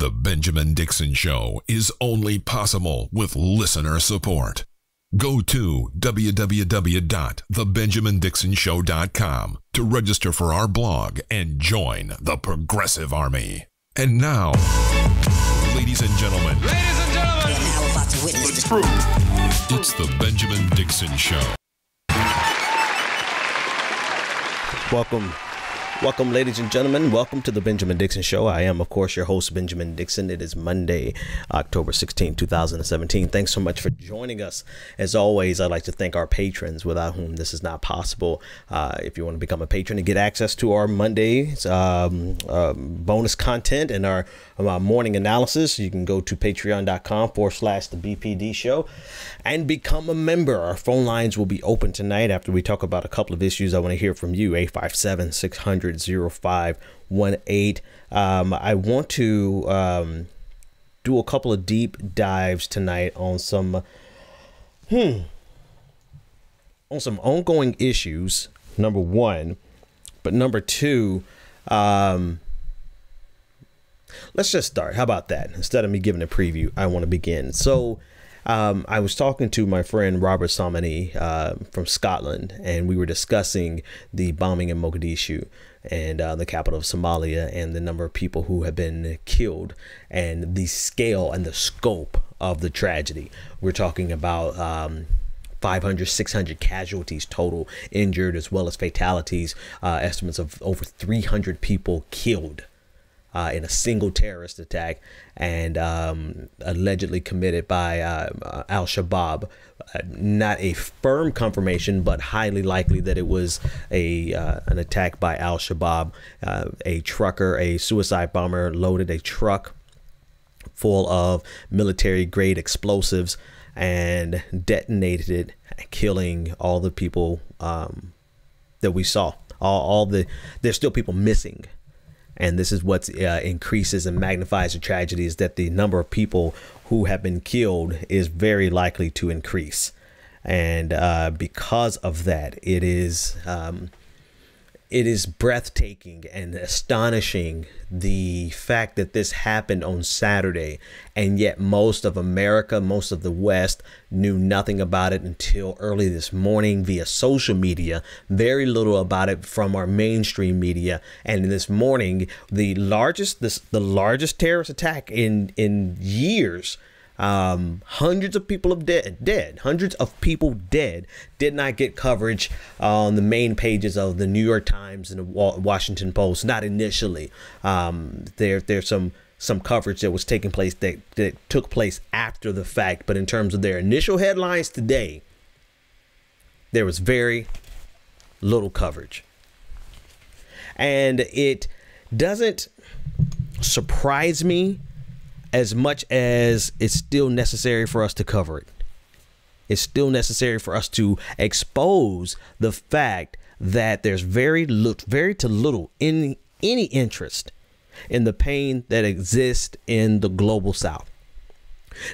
The Benjamin Dixon Show is only possible with listener support. Go to www.thebenjamindixonshow.com to register for our blog and join the Progressive Army. And now, ladies and gentlemen, you're now about to witness the truth. It's the Benjamin Dixon Show. Welcome, ladies and gentlemen. Welcome to the Benjamin Dixon Show. I am, of course, your host, Benjamin Dixon. It is Monday, October 16, 2017. Thanks so much for joining us. As always, I'd like to thank our patrons without whom this is not possible. If you want to become a patron and get access to our Monday's bonus content and our morning analysis, you can go to patreon.com/the BPD Show and become a member. Our phone lines will be open tonight after we talk about a couple of issues. I want to hear from you, 857-600-0518. I want to do a couple of deep dives tonight on some ongoing issues, number one. But number two, let's just start. How about that? Instead of me giving a preview, I want to begin. So I was talking to my friend Robert Sanity from Scotland, and we were discussing the bombing in Mogadishu and the capital of Somalia and the number of people who have been killed and the scale and the scope of the tragedy. We're talking about 500, 600 casualties total injured, as well as fatalities, estimates of over 300 people killed in a single terrorist attack, and allegedly committed by Al-Shabaab. Not a firm confirmation, but highly likely that it was an attack by Al-Shabaab. A trucker, a suicide bomber, loaded a truck full of military-grade explosives and detonated it, killing all the people that we saw. There's still people missing. And this is what increases and magnifies the tragedy, is that the number of people who have been killed is very likely to increase. And because of that, it is breathtaking and astonishing, the fact that this happened on Saturday, and yet most of America, most of the West, knew nothing about it until early this morning via social media. Very little about it from our mainstream media. And this morning, the largest terrorist attack in years. Hundreds of people hundreds of people dead, did not get coverage on the main pages of the New York Times and the Washington Post. Not initially. There's some coverage that was taking place that took place after the fact, but in terms of their initial headlines today, there was very little coverage. And it doesn't surprise me as much as it's still necessary for us to cover it. It's still necessary for us to expose the fact that there's very to little any interest in the pain that exists in the global South.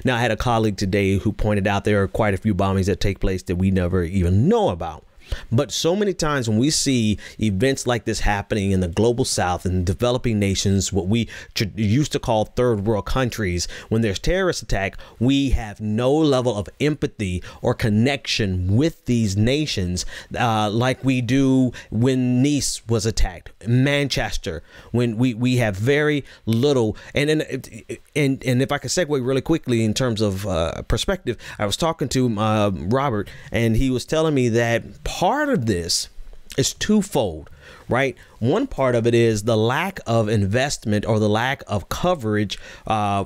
Now, I had a colleague today who pointed out there are quite a few bombings that take place that we never even know about. But so many times when we see events like this happening in the global South and developing nations, what we used to call third world countries, when there's terrorist attack, we have no level of empathy or connection with these nations like we do when Nice was attacked, Manchester, when we have very little. And if I could segue really quickly in terms of perspective, I was talking to Robert, and he was telling me that part of this is twofold, right? One part of it is the lack of investment or the lack of coverage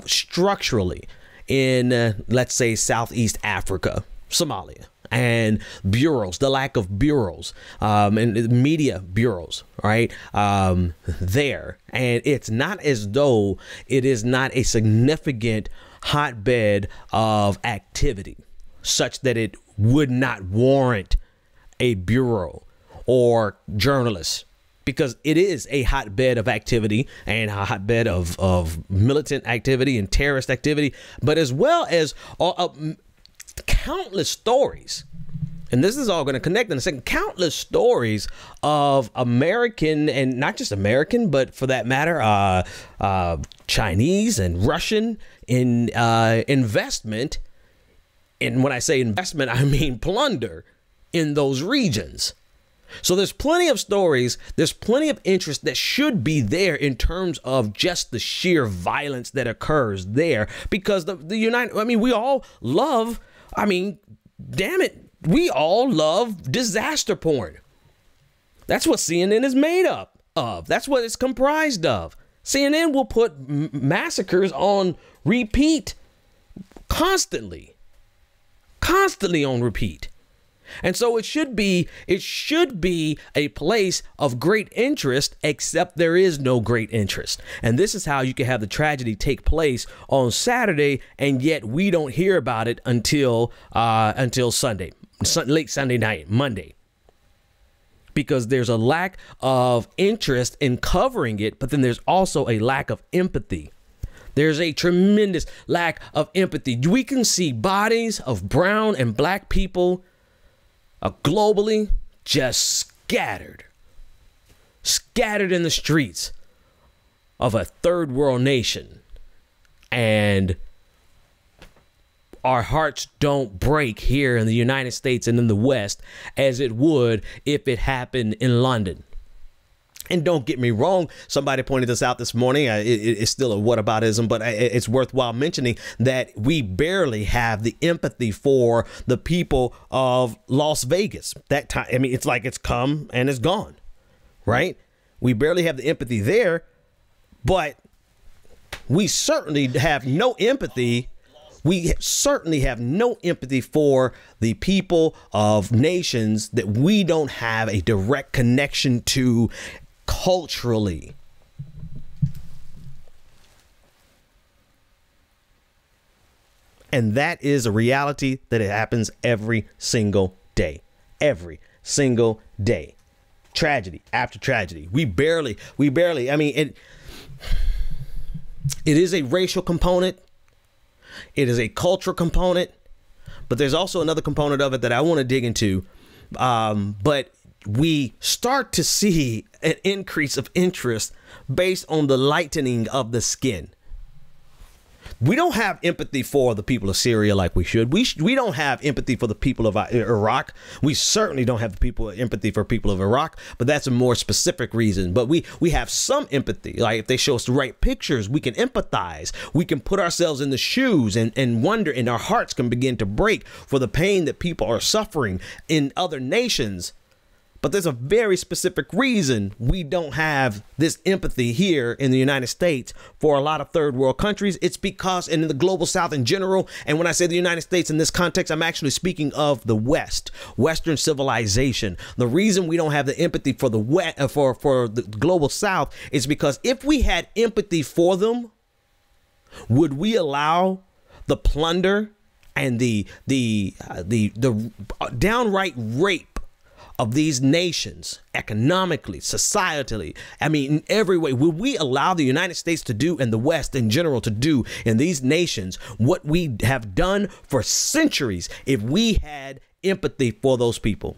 structurally in, let's say, Southeast Africa, Somalia, and bureaus, the lack of bureaus and media bureaus, right, there. And it's not as though it is not a significant hotbed of activity such that it would not warrant a bureau or journalists, because it is a hotbed of activity and a hotbed of militant activity and terrorist activity, but as well as countless stories And this is all going to connect in a second. Countless stories of American, and not just American, but for that matter, Chinese and Russian investment. And when I say investment, I mean plunder in those regions. So there's plenty of stories. There's plenty of interest that should be there in terms of just the sheer violence that occurs there, because we all love, damn it. We all love disaster porn. That's what CNN is made up of. That's what it's comprised of. CNN will put massacres on repeat constantly on repeat. And so it should be a place of great interest, except there is no great interest. And this is how you can have the tragedy take place on Saturday, and yet we don't hear about it until Sunday. Late Sunday night, Monday, because there's a lack of interest in covering it, but then there's also a lack of empathy. There's a tremendous lack of empathy. We can see bodies of brown and black people globally just scattered in the streets of a third world nation, and our hearts don't break here in the United States and in the West as it would if it happened in London. And don't get me wrong, somebody pointed this out this morning. It's still a whataboutism, but it's worthwhile mentioning that we barely have the empathy for the people of Las Vegas. That time, it's like it's come and it's gone, right? We barely have the empathy there, but we certainly have no empathy. We certainly have no empathy for the people of nations that we don't have a direct connection to culturally. And that is a reality that it happens every single day. Every single day. Tragedy after tragedy. We barely, it is a racial component. It is a cultural component, but there's also another component of it that I want to dig into. But we start to see an increase of interest based on the lightening of the skin. We don't have empathy for the people of Syria like we should. We don't have empathy for the people of Iraq. We certainly don't have empathy for people of Iraq, but that's a more specific reason. But we have some empathy. Like if they show us the right pictures, we can empathize. We can put ourselves in the shoes and wonder, and our hearts can begin to break for the pain that people are suffering in other nations. But there's a very specific reason we don't have this empathy here in the United States for a lot of third world countries. It's because, and in the global South in general, and when I say the United States in this context, I'm actually speaking of the West, Western civilization. The reason we don't have the empathy for the for the global South is because if we had empathy for them, would we allow the plunder and the downright rape of these nations, economically, societally, in every way? Would we allow the United States to do, and the West in general to do in these nations what we have done for centuries if we had empathy for those people?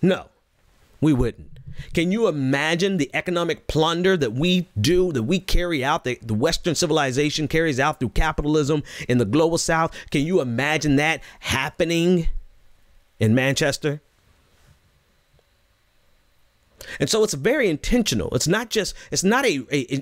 No, we wouldn't. Can you imagine the economic plunder that we do, that we carry out, that the Western civilization carries out through capitalism in the global South? Can you imagine that happening in Manchester? And so it's very intentional. It's not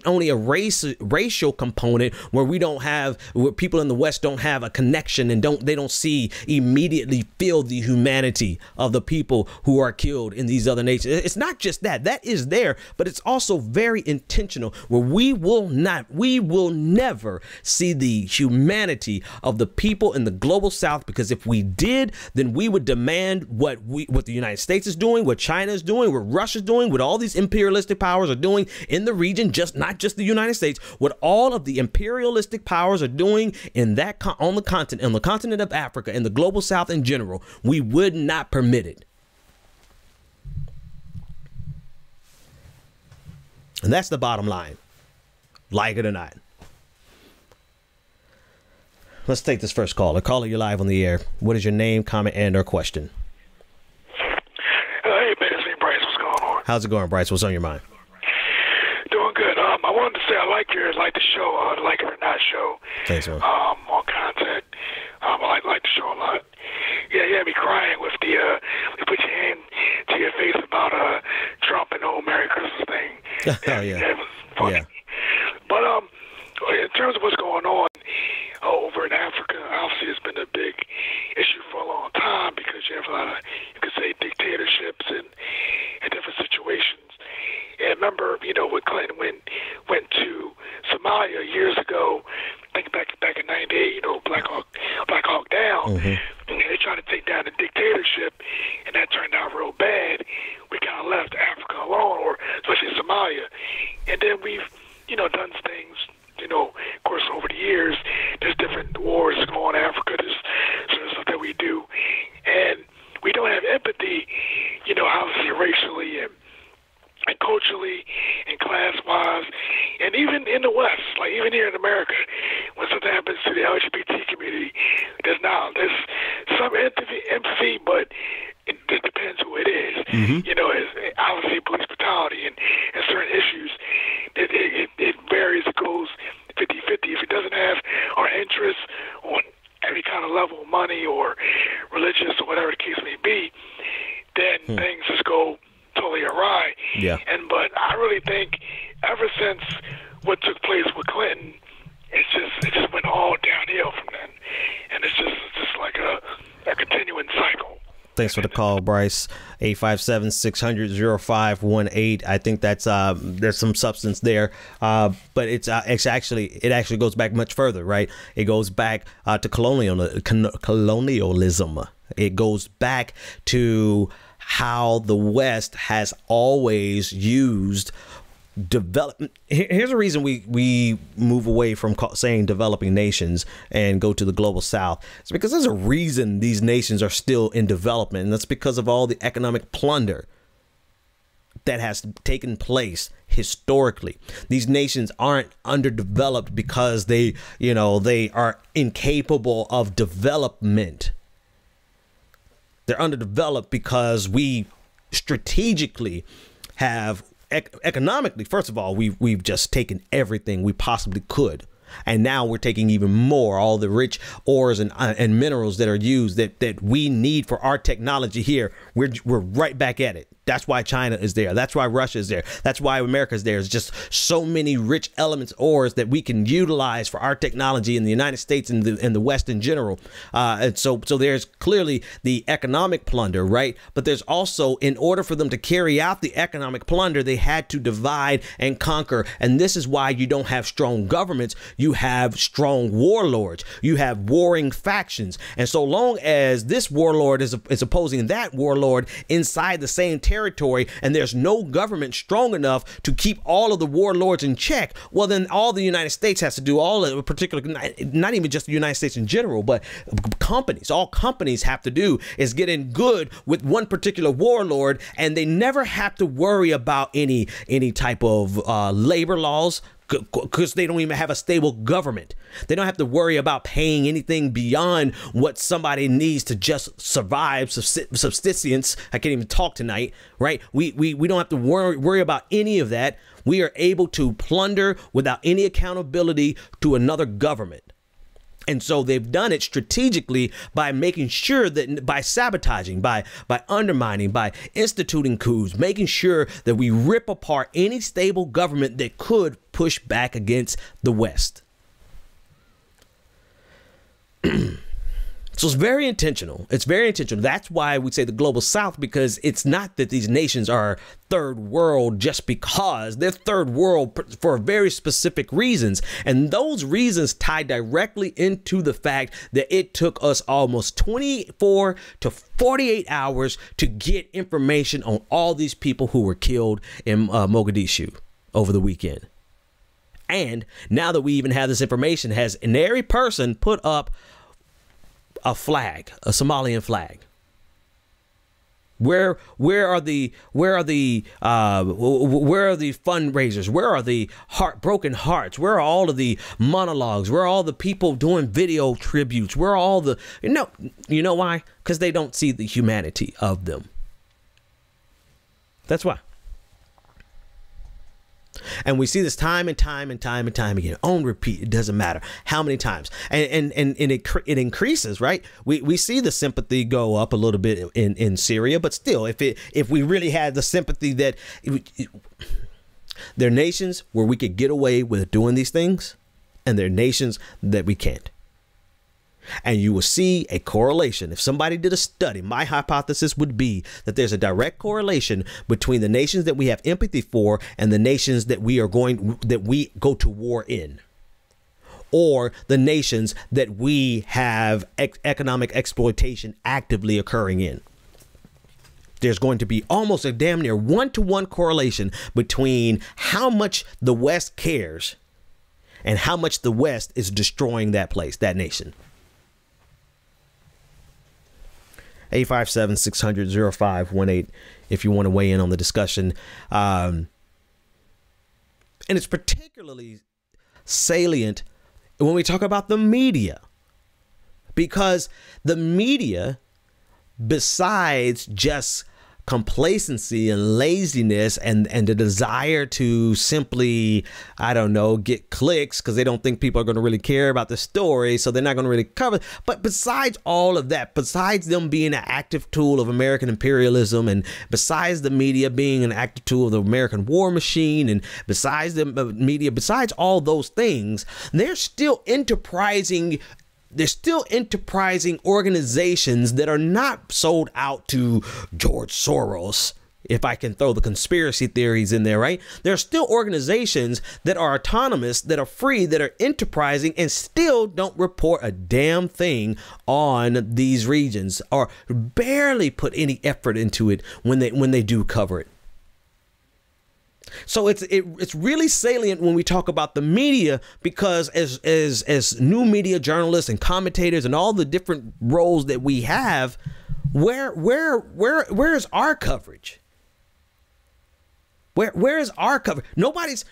only a racial component where where people in the West don't have a connection and they don't immediately feel the humanity of the people who are killed in these other nations. It's not just that is there, but it's also very intentional where we will never see the humanity of the people in the global South, because if we did, then we would demand what the United States is doing, what China is doing, what Russia is doing, what all these imperialistic powers are doing in the region, not just the United States, what all of the imperialistic powers are doing on the continent of Africa, in the global South in general. We would not permit it. And that's the bottom line, like it or not. Let's take this first caller. Caller, you're live on the air. What is your name, comment, and or question? Hey, Pedersen, Bryce, what's going on? How's it going, Bryce? What's on your mind? Doing good. I wanted to say I like the show, like it or not show. Thanks, man. On content. I like the show a lot. Yeah, you had me crying with the you put your hand to your face about Trump and the whole Merry Christmas thing. Oh, yeah. That was funny. Yeah. But in terms of what's going on over in Africa, obviously it's been a big issue for a long time because you have a lot of, you could say, dictatorships and different situations. And remember, when Clinton went to Somalia years ago, I think back in '98, Black Hawk Down, and they tried to take down the dictatorship, and that turned out real bad. We kind of left Africa alone, or especially Somalia, and then we've done things. Of course, over the years, there's different wars going on in Africa. There's certain stuff that we do, and we don't have empathy, obviously racially and culturally and class-wise, and even in the West, like even here in America, when something happens to the LGBT community, there's some empathy, but it just depends who it is. It's obviously police brutality and certain issues. It varies. It goes 50-50. If it doesn't have our interests on every kind of level, money or religious or whatever the case may be, then things just go totally awry. Yeah. But I really think ever since what took place with Clinton, it just went all downhill from then, and it's just like a continuing cycle. Thanks for the call, Bryce. 857-600-0518. I think that's there's some substance there, but it actually goes back much further, right? It goes back to colonialism. It goes back to how the West has always used development. Here's a reason we move away from saying developing nations and go to the global South. It's because there's a reason these nations are still in development, and that's because of all the economic plunder that has taken place historically. These nations aren't underdeveloped because they are incapable of development. They're underdeveloped because we strategically have economically, first of all, we've just taken everything we possibly could. And now we're taking even more, all the rich ores and minerals that are used that we need for our technology here. We're right back at it. That's why China is there. That's why Russia is there. That's why America is there. It's just so many rich elements, ores that we can utilize for our technology in the United States and the West in general. And so there's clearly the economic plunder, right? But there's also, in order for them to carry out the economic plunder, they had to divide and conquer. And this is why you don't have strong governments. You have strong warlords. You have warring factions. And so long as this warlord is opposing that warlord inside the same territory, and there's no government strong enough to keep all of the warlords in check, well, then all the United States has to do, all of particular, not even just the United States in general, but all companies have to do is get in good with one particular warlord, and they never have to worry about any type of labor laws, because they don't even have a stable government. They don't have to worry about paying anything beyond what somebody needs to just survive, subsistence. I can't even talk tonight, right? We don't have to worry about any of that. We are able to plunder without any accountability to another government. And so they've done it strategically by making sure that by sabotaging, by undermining, by instituting coups, making sure that we rip apart any stable government that could push back against the West. So it's very intentional. It's very intentional. That's why we say the global South, because it's not that these nations are third world just because they're third world for very specific reasons. And those reasons tie directly into the fact that it took us almost 24 to 48 hours to get information on all these people who were killed in Mogadishu over the weekend. And now that we even have this information, has every person put up a flag, a Somalian flag. Where are the fundraisers? Where are the broken hearts? Where are all of the monologues? Where are all the people doing video tributes? Where are all the you know why? Because they don't see the humanity of them. That's why. And we see this time and time again, on repeat. It doesn't matter how many times, and it increases, right? We see the sympathy go up a little bit in Syria, but still, if we really had the sympathy that there are nations where we could get away with doing these things, and there are nations that we can't. And you will see a correlation. If somebody did a study, my hypothesis would be that there's a direct correlation between the nations that we have empathy for and the nations that we go to war in, or the nations that we have economic exploitation actively occurring in. There's going to be almost a damn near one-to-one correlation between how much the West cares and how much the West is destroying that place, that nation. 857-600-0518 if you want to weigh in on the discussion. And it's particularly salient when we talk about the media, because the media, besides just complacency and laziness and the desire to simply, I don't know, get clicks because they don't think people are going to really care about the story, so they're not going to really cover. But besides all of that, besides them being an active tool of American imperialism, and besides the media being an active tool of the American war machine, and besides the media, besides all those things, they're still enterprising. There's still enterprising organizations that are not sold out to George Soros, if I can throw the conspiracy theories in there, right? There are still organizations that are autonomous, that are free, that are enterprising, and still don't report a damn thing on these regions, or barely put any effort into it when they do cover it. So it's really salient when we talk about the media, because as new media journalists and commentators and all the different roles that we have, where is our coverage? Where is our coverage? Nobody's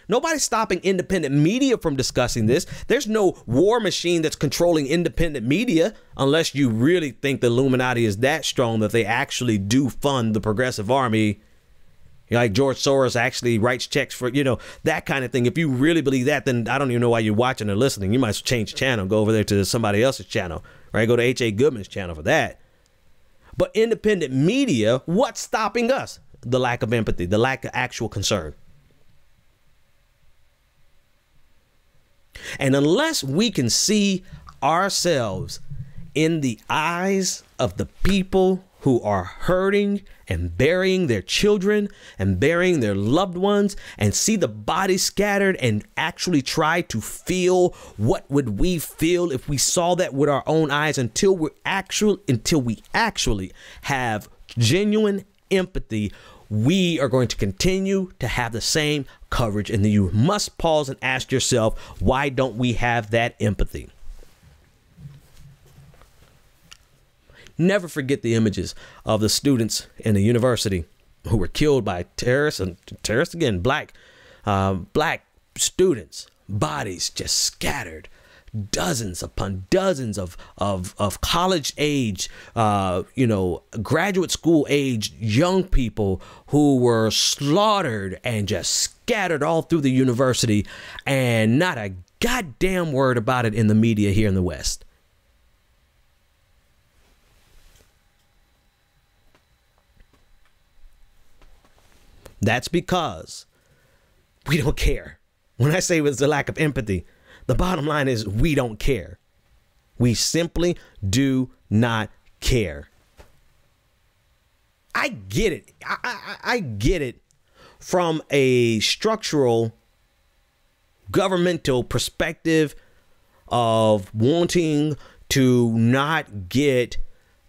stopping independent media from discussing this. There's no war machine that's controlling independent media, unless you really think the Illuminati is that strong that they actually do fund the Progressive Army. Like George Soros actually writes checks for, that kind of thing. If you really believe that, then I don't even know why you're watching or listening. You might as well change channel, go over there to somebody else's channel, right? Go to H.A. Goodman's channel for that. But independent media, what's stopping us? The lack of empathy, the lack of actual concern. And unless we can see ourselves in the eyes of the people who are hurting and burying their children and burying their loved ones, and see the bodies scattered, and actually try to feel what would we feel if we saw that with our own eyes, until we actually have genuine empathy, we are going to continue to have the same coverage. And then you must pause and ask yourself, why don't we have that empathy? Never forget the images of the students in the university who were killed by terrorists, and terrorists again, black students, bodies just scattered, dozens upon dozens of college age, graduate school age young people who were slaughtered and just scattered all through the university, and not a goddamn word about it in the media here in the West. That's because we don't care. When I say it's the lack of empathy, the bottom line is we don't care. We simply do not care. I get it. I get it from a structural governmental perspective of wanting to not get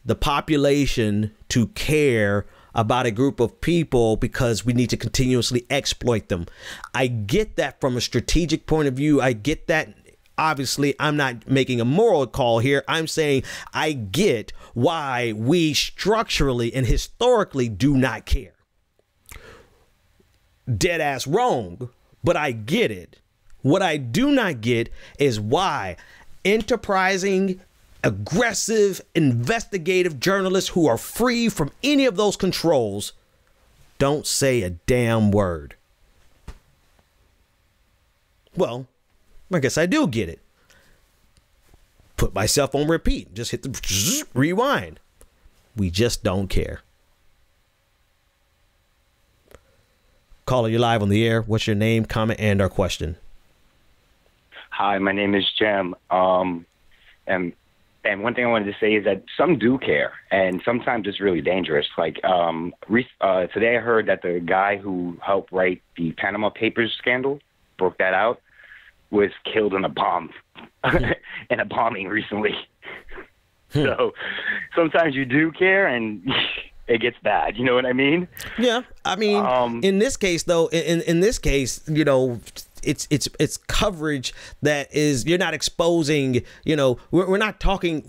the population to care about a group of people because we need to continuously exploit them. I get that from a strategic point of view. I get that obviously I'm not making a moral call here. I'm saying I get why we structurally and historically do not care. Dead ass wrong, but I get it. What I do not get is why enterprising, aggressive, investigative journalists who are free from any of those controls don't say a damn word. Well, I guess I do get it. Put myself on repeat. Just hit the rewind. We just don't care. Caller, you're live on the air. What's your name, comment, and our question? Hi, my name is Jem. And one thing I wanted to say is that some do care, and sometimes it's really dangerous. Like today I heard that the guy who helped write the Panama Papers scandal, broke that out, was killed in a bomb, in a bombing recently. So sometimes you do care, and it gets bad. You know what I mean? Yeah. I mean, in this case, though, in this case, you know, it's coverage that is, you're not exposing, you know, we're not talking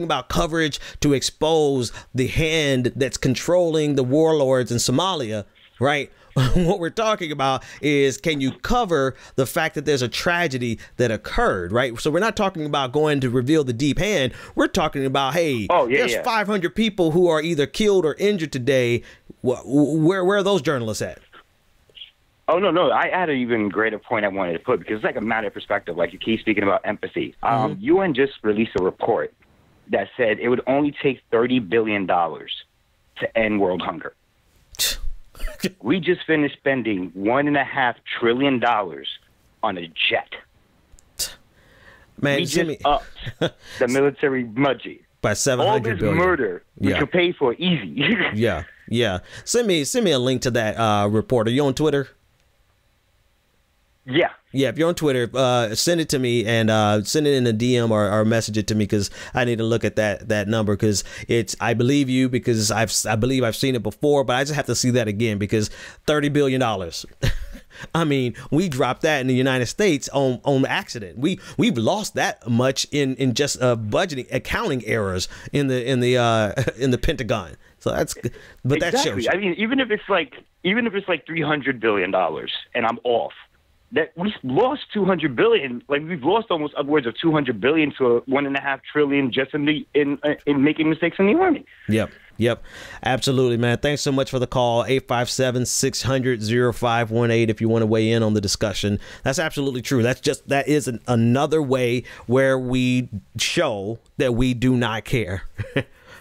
about coverage to expose the hand that's controlling the warlords in Somalia, right? What we're talking about is, can you cover the fact that there's a tragedy that occurred, right? So we're not talking about going to reveal the deep hand. We're talking about, hey, there's 500 people who are either killed or injured today. Where are those journalists at? Oh, no. I had an even greater point I wanted to put, because it's like a matter of perspective. Like you keep speaking about empathy. UN just released a report that said it would only take $30 billion to end world hunger. We just finished spending $1.5 trillion on a jet. Man, we just upped the military budget by $700 all this billion. Murder we could pay for easy. Yeah. Send me a link to that report. Are you on Twitter? Yeah. Yeah, if you're on Twitter, send it to me, and send it in a DM or message it to me, because I need to look at that number, because I believe you, because I believe I've seen it before, but I just have to see that again, because $30 billion. I mean, we dropped that in the United States on accident. We've lost that much in just budgeting, accounting errors in the Pentagon. So that's, but exactly. That shows. I mean, even if it's like $300 billion, and I'm off, that we lost $200 billion. Like, we've lost almost upwards of $200 billion to $1.5 trillion just in making mistakes in the Army. Yep. Absolutely, man. Thanks so much for the call. 857-600-0518 if you want to weigh in on the discussion. That's absolutely true. That is another way where we show that we do not care,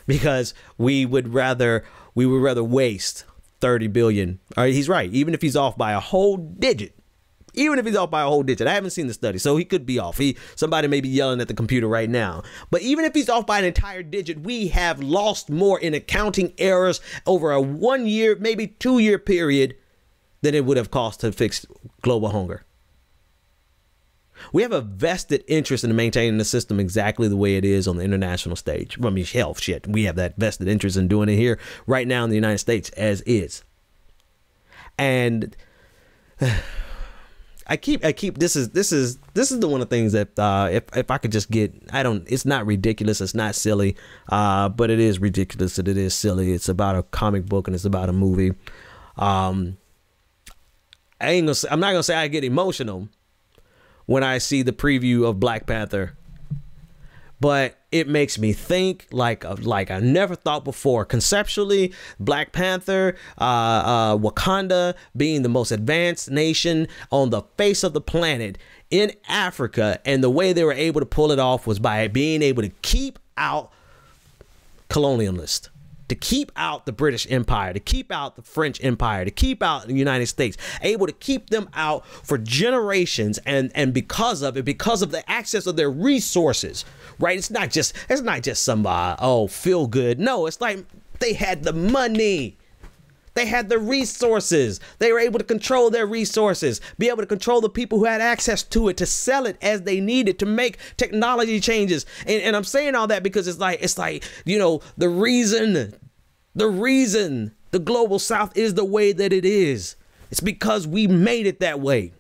because we would rather waste $30 billion. All right, he's right. Even if he's off by a whole digit. I haven't seen the study, so he could be off. Somebody may be yelling at the computer right now. But even if he's off by an entire digit, we have lost more in accounting errors over a 1 year, maybe 2 year period than it would have cost to fix global hunger. We have a vested interest in maintaining the system exactly the way it is on the international stage. I mean, hell, shit. We have that vested interest in doing it here right now in the United States as is. And I keep this is the one of the things that if I could just get, it's not ridiculous, it's not silly, but it is ridiculous and it is silly. It's about a comic book and it's about a movie. I'm not gonna say I get emotional when I see the preview of Black Panther, but it makes me think like I never thought before. Conceptually, Black Panther, Wakanda being the most advanced nation on the face of the planet in Africa, and the way they were able to pull it off was by being able to keep out colonialists, to keep out the British Empire, to keep out the French Empire, to keep out the United States, able to keep them out for generations, and because of the access of their resources, right? It's not just some feel good. No, it's like they had the money. They had the resources. They were able to control their resources, be able to control the people who had access to it, to sell it as they needed, to make technology changes. And I'm saying all that because it's like, you know, the reason the global South is the way that it is. It's because we made it that way.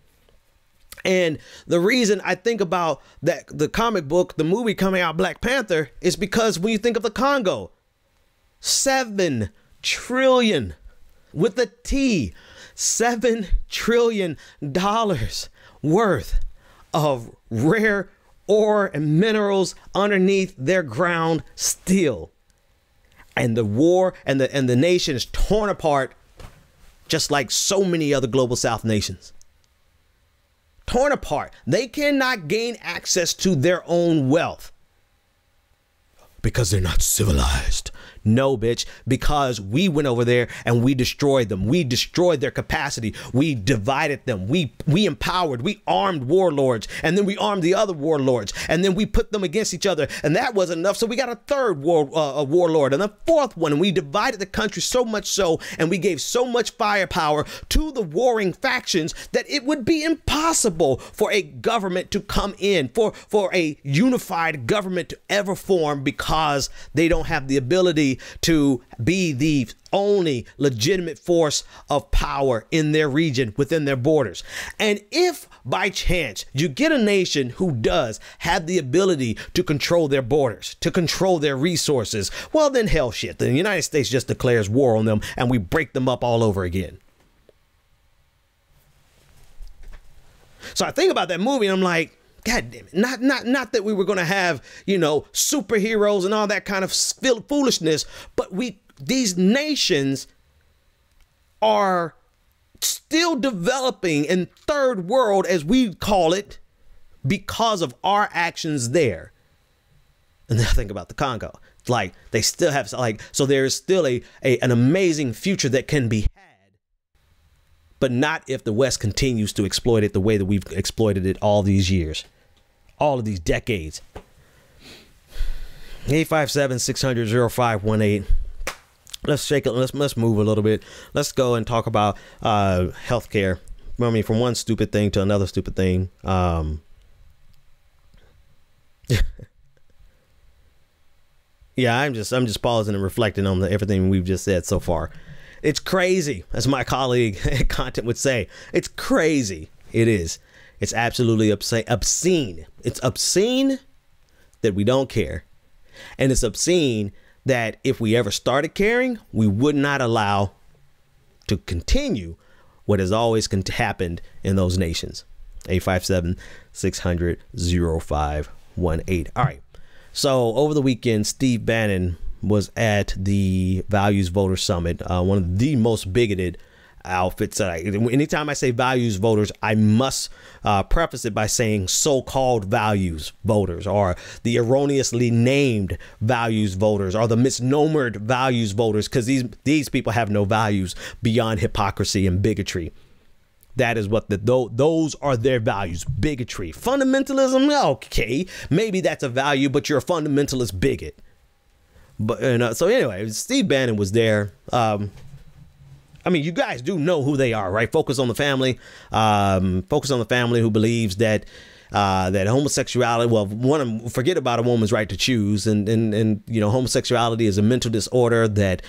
And the reason I think about that, the comic book, the movie coming out, Black Panther, is because when you think of the Congo, 7 trillion with a T, $7 trillion worth of rare ore and minerals underneath their ground still. And the war and the nation is torn apart, just like so many other global South nations. Torn apart. They cannot gain access to their own wealth because they're not civilized. No, bitch, because we went over there and we destroyed them. We destroyed their capacity. We divided them. We empowered. We armed warlords, and then we armed the other warlords, and then we put them against each other, and that wasn't enough. So we got a third warlord and a fourth one, and we divided the country so much so, and we gave so much firepower to the warring factions that it would be impossible for a government to come in, for a unified government to ever form, because they don't have the ability to be the only legitimate force of power in their region, within their borders. And if by chance you get a nation who does have the ability to control their borders, to control their resources, well then hell shit, the United States just declares war on them and we break them up all over again. So I think about that movie and I'm like, God damn it. Not that we were going to have, superheroes and all that kind of foolishness, but these nations are still developing in third world, as we call it, because of our actions there. And then I think about the Congo. It's like they still have so there's still an amazing future that can be had, but not if the West continues to exploit it the way that we've exploited it all these years. All of these decades. 857-600-0518. Let's shake it. Let's move a little bit. Let's go and talk about healthcare. I mean, from one stupid thing to another stupid thing. Yeah, I'm just pausing and reflecting on everything we've just said so far. It's crazy, as my colleague at Content would say. It's crazy. It is. It's absolutely obscene. It's obscene that we don't care. And it's obscene that if we ever started caring, we would not allow to continue what has always happened in those nations. 857-600-0518. All right. So over the weekend, Steve Bannon was at the Values Voter Summit, one of the most bigoted outfits. Anytime I say values voters, I must preface it by saying so-called values voters, or the erroneously named values voters, or the misnomered values voters, because these people have no values beyond hypocrisy and bigotry. That is what those are their values. Bigotry, fundamentalism. Okay, maybe that's a value, but you're a fundamentalist bigot. But so anyway, Steve Bannon was there. I mean, you guys do know who they are, right? Focus on the Family. Focus on the Family, who believes that homosexuality, forget about a woman's right to choose, and homosexuality is a mental disorder that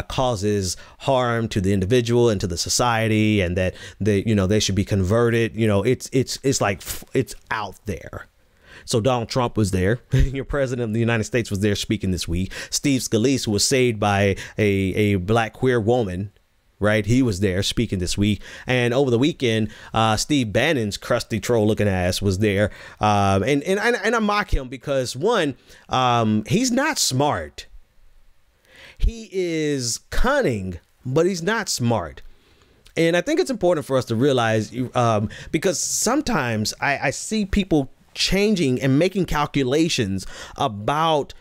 causes harm to the individual and to the society, and that they should be converted. It's out there. So Donald Trump was there. Your president of the United States was there speaking this week. Steve Scalise, who was saved by a black queer woman, right? He was there speaking this week. And over the weekend, Steve Bannon's crusty troll looking ass was there. And I mock him because, one, he's not smart. He is cunning, but he's not smart. And I think it's important for us to realize, because sometimes I see people changing and making calculations about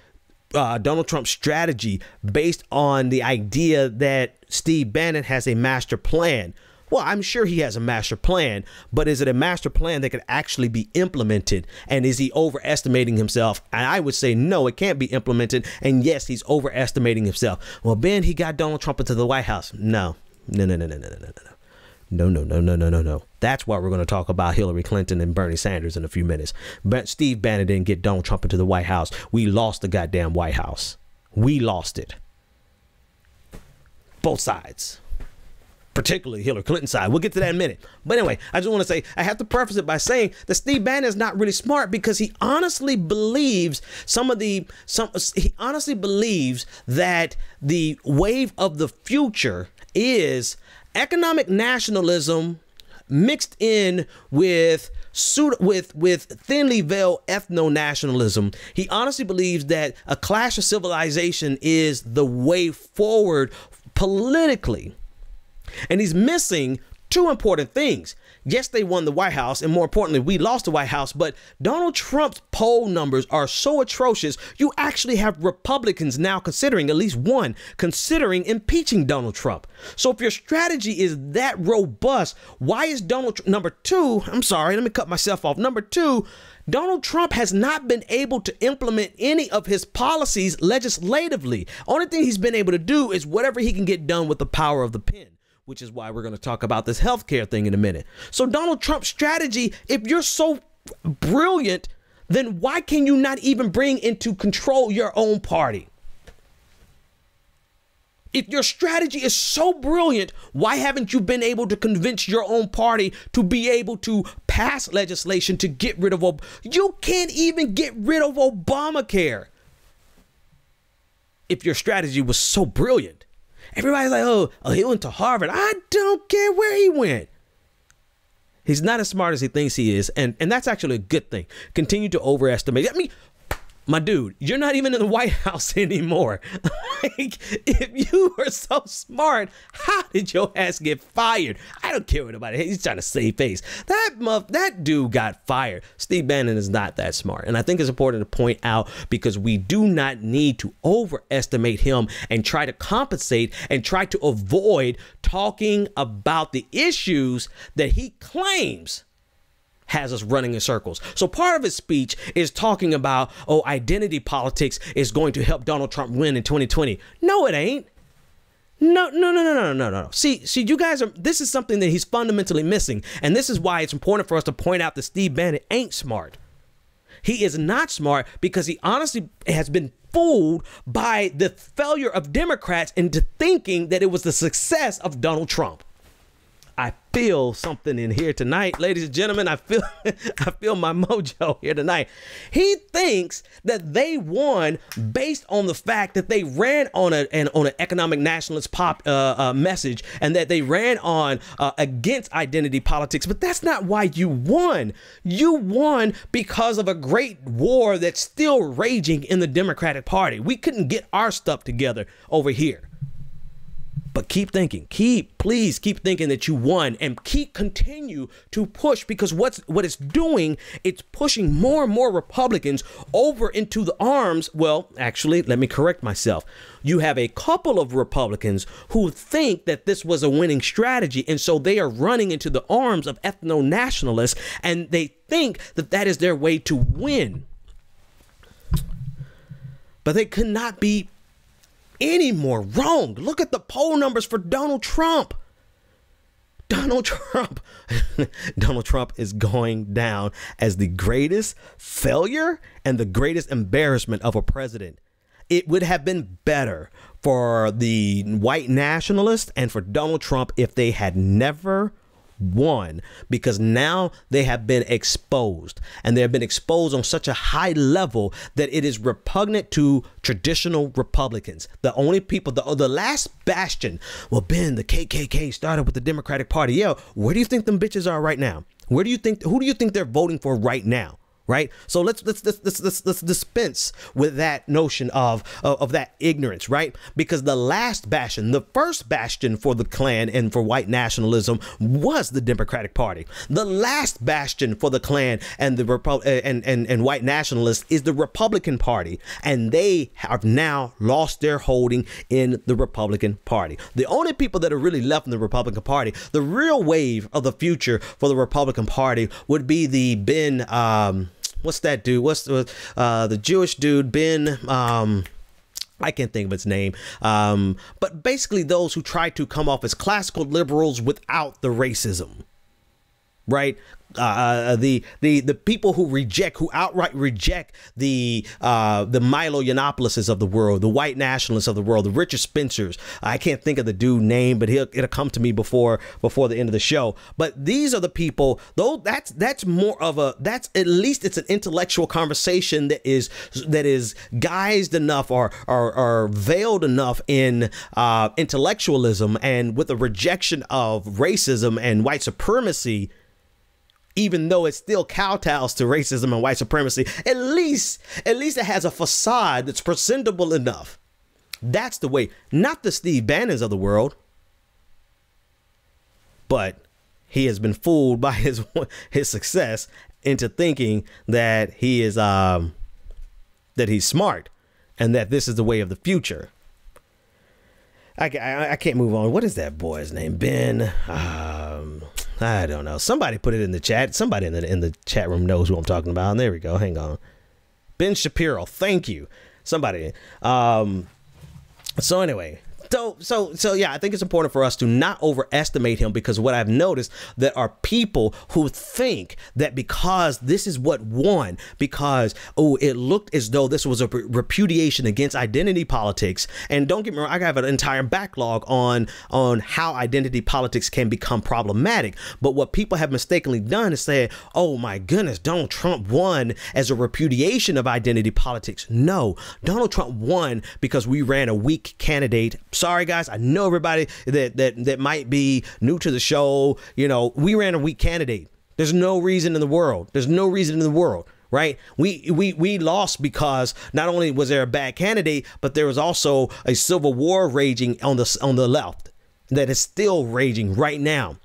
Donald Trump's strategy based on the idea that Steve Bannon has a master plan. Well, I'm sure he has a master plan, but is it a master plan that could actually be implemented? And is he overestimating himself? And I would say, no, it can't be implemented. And yes, he's overestimating himself. Well, Ben, he got Donald Trump into the White House. No. That's why we're going to talk about Hillary Clinton and Bernie Sanders in a few minutes. But Steve Bannon didn't get Donald Trump into the White House. We lost the goddamn White House. We lost it. Both sides. particularly Hillary Clinton's side. We'll get to that in a minute. But anyway, I just want to say, I have to preface it by saying that Steve Bannon is not really smart because he honestly believes he honestly believes that the wave of the future is economic nationalism mixed in with thinly veiled ethno-nationalism. He honestly believes that a clash of civilization is the way forward politically. And he's missing two important things. Yes, they won the White House, and more importantly, we lost the White House, but Donald Trump's poll numbers are so atrocious, you actually have Republicans now considering, at least one, considering impeaching Donald Trump. So if your strategy is that robust, why is number two, I'm sorry, let me cut myself off. Number two, Donald Trump has not been able to implement any of his policies legislatively. Only thing he's been able to do is whatever he can get done with the power of the pen, which is why we're going to talk about this healthcare thing in a minute. So Donald Trump's strategy, if you're so brilliant, then why can you not even bring into control your own party? If your strategy is so brilliant, why haven't you been able to convince your own party to be able to pass legislation to get rid of you can't even get rid of Obamacare. If your strategy was so brilliant. Everybody's like, oh, he went to Harvard. I don't care where he went. He's not as smart as he thinks he is. And that's actually a good thing. Continue to overestimate. I mean, my dude, you're not even in the White House anymore. Like, if you were so smart, how did your ass get fired? I don't care what about it. He's trying to save face. That dude got fired. Steve Bannon is not that smart. And I think it's important to point out because we do not need to overestimate him and try to compensate and try to avoid talking about the issues that he claims has us running in circles. So part of his speech is talking about, oh, identity politics is going to help Donald Trump win in 2020. No, it ain't. No. See, you guys this is something that he's fundamentally missing. And this is why it's important for us to point out that Steve Bannon ain't smart. He is not smart because he honestly has been fooled by the failure of Democrats into thinking that it was the success of Donald Trump. I feel something in here tonight, ladies and gentlemen. I feel my mojo here tonight. He thinks that they won based on the fact that they ran on an economic nationalist message and that they ran on against identity politics. But that's not why you won. You won because of a great war that's still raging in the Democratic Party. We couldn't get our stuff together over here. But keep thinking, please keep thinking that you won and continue to push, because what it's doing, it's pushing more and more Republicans over into the arms. Well, actually, let me correct myself. You have a couple of Republicans who think that this was a winning strategy. And so they are running into the arms of ethno-nationalists and they think that that is their way to win. But they could not be any more wrong. Look at the poll numbers for Donald Trump. Donald Trump is going down as the greatest failure and the greatest embarrassment of a president. It would have been better for the white nationalists and for Donald Trump if they had never won, because now they have been exposed, and they have been exposed on such a high level that it is repugnant to traditional Republicans. The only people, the last bastion, well, Ben, the KKK started with the Democratic Party. Yeah, where do you think them bitches are right now? Who do you think they're voting for right now? Right. So let's dispense with that notion of that ignorance. Right. Because the last bastion, the first bastion for the Klan and for white nationalism was the Democratic Party. The last bastion for the Klan and the and white nationalists is the Republican Party. And they have now lost their holding in the Republican Party. The only people that are really left in the Republican Party, the real wave of the future for the Republican Party would be the what's that dude? What's the Jewish dude? Ben, I can't think of its name. But basically those who try to come off as classical liberals without the racism. right? The people who outright reject the Milo Yiannopoulos of the world, the white nationalists of the world, the Richard Spencers. I can't think of the dude name, but it'll come to me before the end of the show. But these are the people, though. That's more of that's at least it's an intellectual conversation that is guised enough or veiled enough in intellectualism and with a rejection of racism and white supremacy. Even though it still kowtows to racism and white supremacy, at least it has a facade that's presentable enough. That's the way, not the Steve Bannons of the world, but he has been fooled by his success into thinking that he is that he's smart and that this is the way of the future. I can't move on. What is that boy's name? Ben. I don't know. Somebody put it in the chat. Somebody in the chat room knows who I'm talking about. And there we go. Hang on. Ben Shapiro. Thank you. Somebody. So anyway. So yeah, I think it's important for us to not overestimate him, because what I've noticed, there are people who think that because this is what won, because it looked as though this was a repudiation against identity politics. And don't get me wrong, I have an entire backlog on how identity politics can become problematic. But what people have mistakenly done is say, oh my goodness, Donald Trump won as a repudiation of identity politics. No, Donald Trump won because we ran a weak candidate. Sorry, guys. I know everybody that might be new to the show. You know, we ran a weak candidate. There's no reason in the world. Right. We lost because not only was there a bad candidate, but there was also a civil war raging on the left that is still raging right now.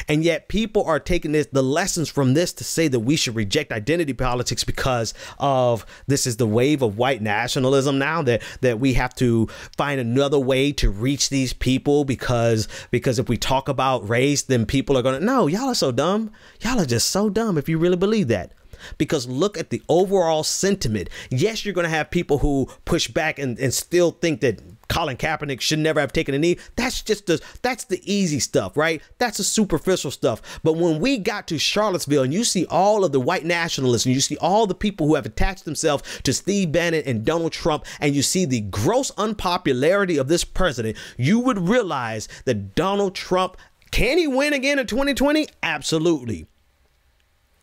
And yet people are taking the lessons from this to say that we should reject identity politics because of this is the wave of white nationalism now, that we have to find another way to reach these people because if we talk about race, then people are going to, no, y'all are so dumb. Y'all are just so dumb if you really believe that. Because look at the overall sentiment. Yes, you're going to have people who push back and still think that Colin Kaepernick should never have taken a knee. That's the easy stuff, right? That's the superficial stuff. But when we got to Charlottesville and you see all of the white nationalists and you see all the people who have attached themselves to Steve Bannon and Donald Trump, and you see the gross unpopularity of this president, you would realize that Donald Trump, can he win again in 2020? Absolutely.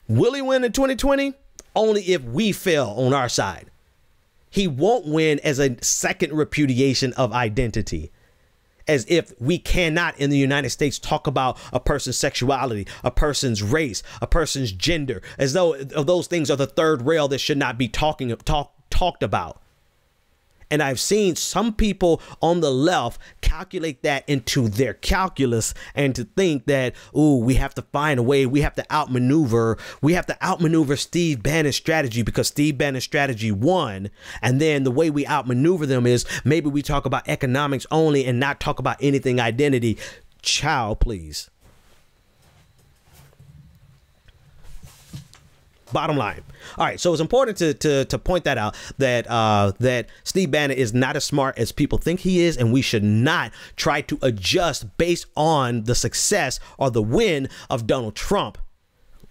Will he win in 2020? Only if we fail on our side. He won't win as a second repudiation of identity, as if we cannot in the United States talk about a person's sexuality, a person's race, a person's gender, as though those things are the third rail that should not be talked about. And I've seen some people on the left calculate that into their calculus and to think that, we have to find a way. We have to outmaneuver Steve Bannon's strategy because Steve Bannon's strategy won. And then the way we outmaneuver them is maybe we talk about economics only and not talk about anything identity. Child, please. Bottom line. All right. So it's important to point that out, that Steve Bannon is not as smart as people think he is. And we should not try to adjust based on the success or the win of Donald Trump.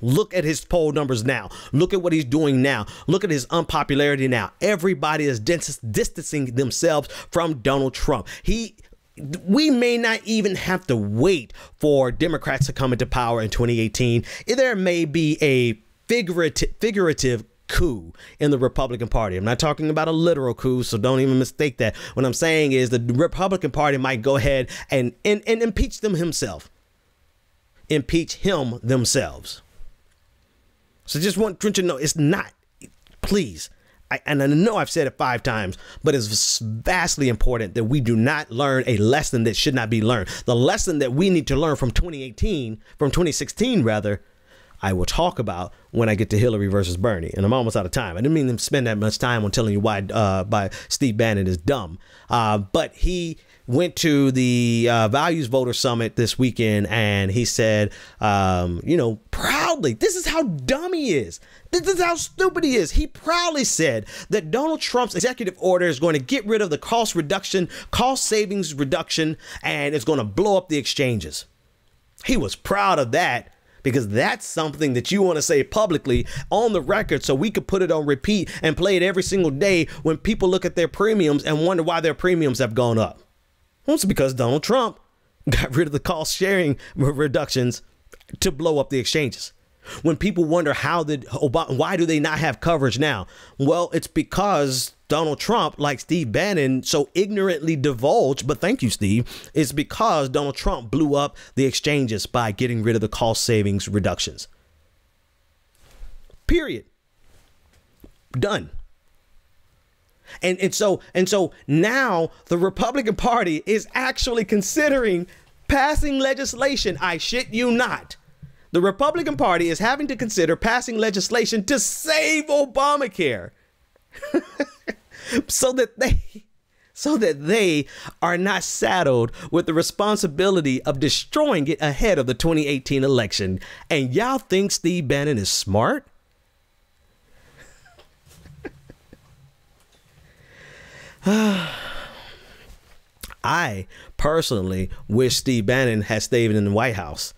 Look at his poll numbers now. Look at what he's doing now. Look at his unpopularity now. Everybody is distancing themselves from Donald Trump. We may not even have to wait for Democrats to come into power in 2018. There may be a figurative coup in the Republican Party. I'm not talking about a literal coup, so don't even mistake that. What I'm saying is the Republican Party might go ahead and impeach themselves. So just want you to know, it's not, please. I know I've said it 5 times, but it's vastly important that we do not learn a lesson that should not be learned. The lesson that we need to learn from 2016 rather, I will talk about when I get to Hillary versus Bernie. And I'm almost out of time. I didn't mean to spend that much time on telling you why Steve Bannon is dumb. But he went to the Values Voter Summit this weekend and he said, proudly, this is how dumb he is. This is how stupid he is. He proudly said that Donald Trump's executive order is going to get rid of the cost savings reduction, and it's going to blow up the exchanges. He was proud of that, because that's something that you want to say publicly on the record so we could put it on repeat and play it every single day when people look at their premiums and wonder why their premiums have gone up. Well, it's because Donald Trump got rid of the cost sharing reductions to blow up the exchanges. When people wonder why do they not have coverage now? Well, it's because Donald Trump, like Steve Bannon, so ignorantly divulged, but thank you, Steve, it's because Donald Trump blew up the exchanges by getting rid of the cost savings reductions. Period. Done. And so now the Republican Party is actually considering passing legislation. I shit you not. The Republican Party is having to consider passing legislation to save Obamacare. so that they are not saddled with the responsibility of destroying it ahead of the 2018 election. And y'all think Steve Bannon is smart? I personally wish Steve Bannon had stayed in the White House.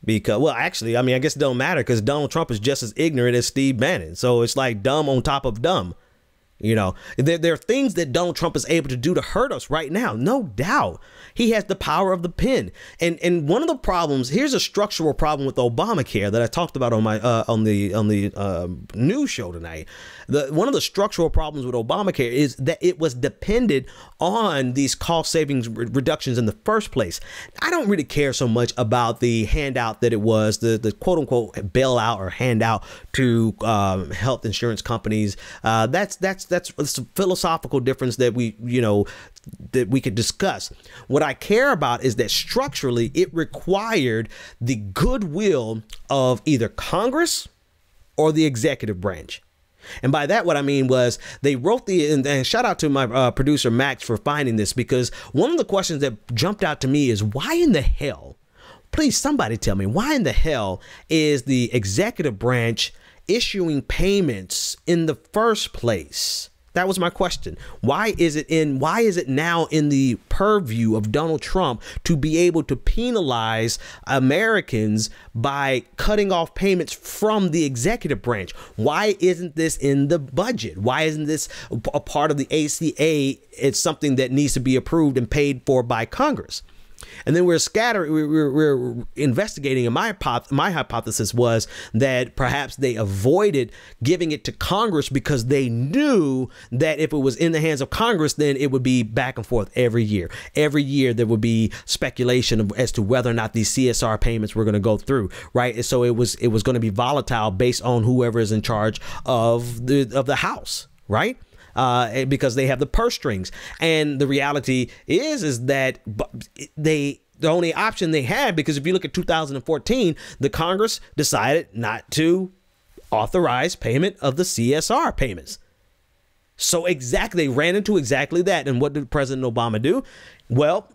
Because, well, actually, I mean, I guess it don't matter because Donald Trump is just as ignorant as Steve Bannon. So it's like dumb on top of dumb. You know, there are things that Donald Trump is able to do to hurt us right now. No doubt. He has the power of the pen. And one of the problems, here's a structural problem with Obamacare that I talked about on my on the news show tonight. One of the structural problems with Obamacare is that it was dependent on these cost savings reductions in the first place. I don't really care so much about the handout that it was, the quote unquote bailout or handout to health insurance companies. That's a philosophical difference that we could discuss. What I care about is that structurally it required the goodwill of either Congress or the executive branch. And by that, what I mean was they wrote and shout out to my producer, Max, for finding this, because one of the questions that jumped out to me is why in the hell, please somebody tell me, why in the hell is the executive branch issuing payments in the first place? That was my question. Why is it now in the purview of Donald Trump to be able to penalize Americans by cutting off payments from the executive branch? Why isn't this in the budget? Why isn't this a part of the ACA? It's something that needs to be approved and paid for by Congress. And then we're investigating, and my hypothesis was that perhaps they avoided giving it to Congress because they knew that if it was in the hands of Congress, then it would be back and forth every year. Every year there would be speculation as to whether or not these CSR payments were going to go through, right? So it was going to be volatile based on whoever is in charge of the House, right? Because they have the purse strings. And the reality is that the only option they had, because if you look at 2014, the Congress decided not to authorize payment of the CSR payments. So they ran into exactly that. And what did President Obama do? Well,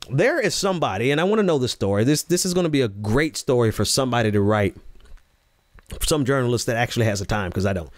there is somebody, and I want to know the story. This is going to be a great story for somebody to write, some journalist that actually has the time, because I don't.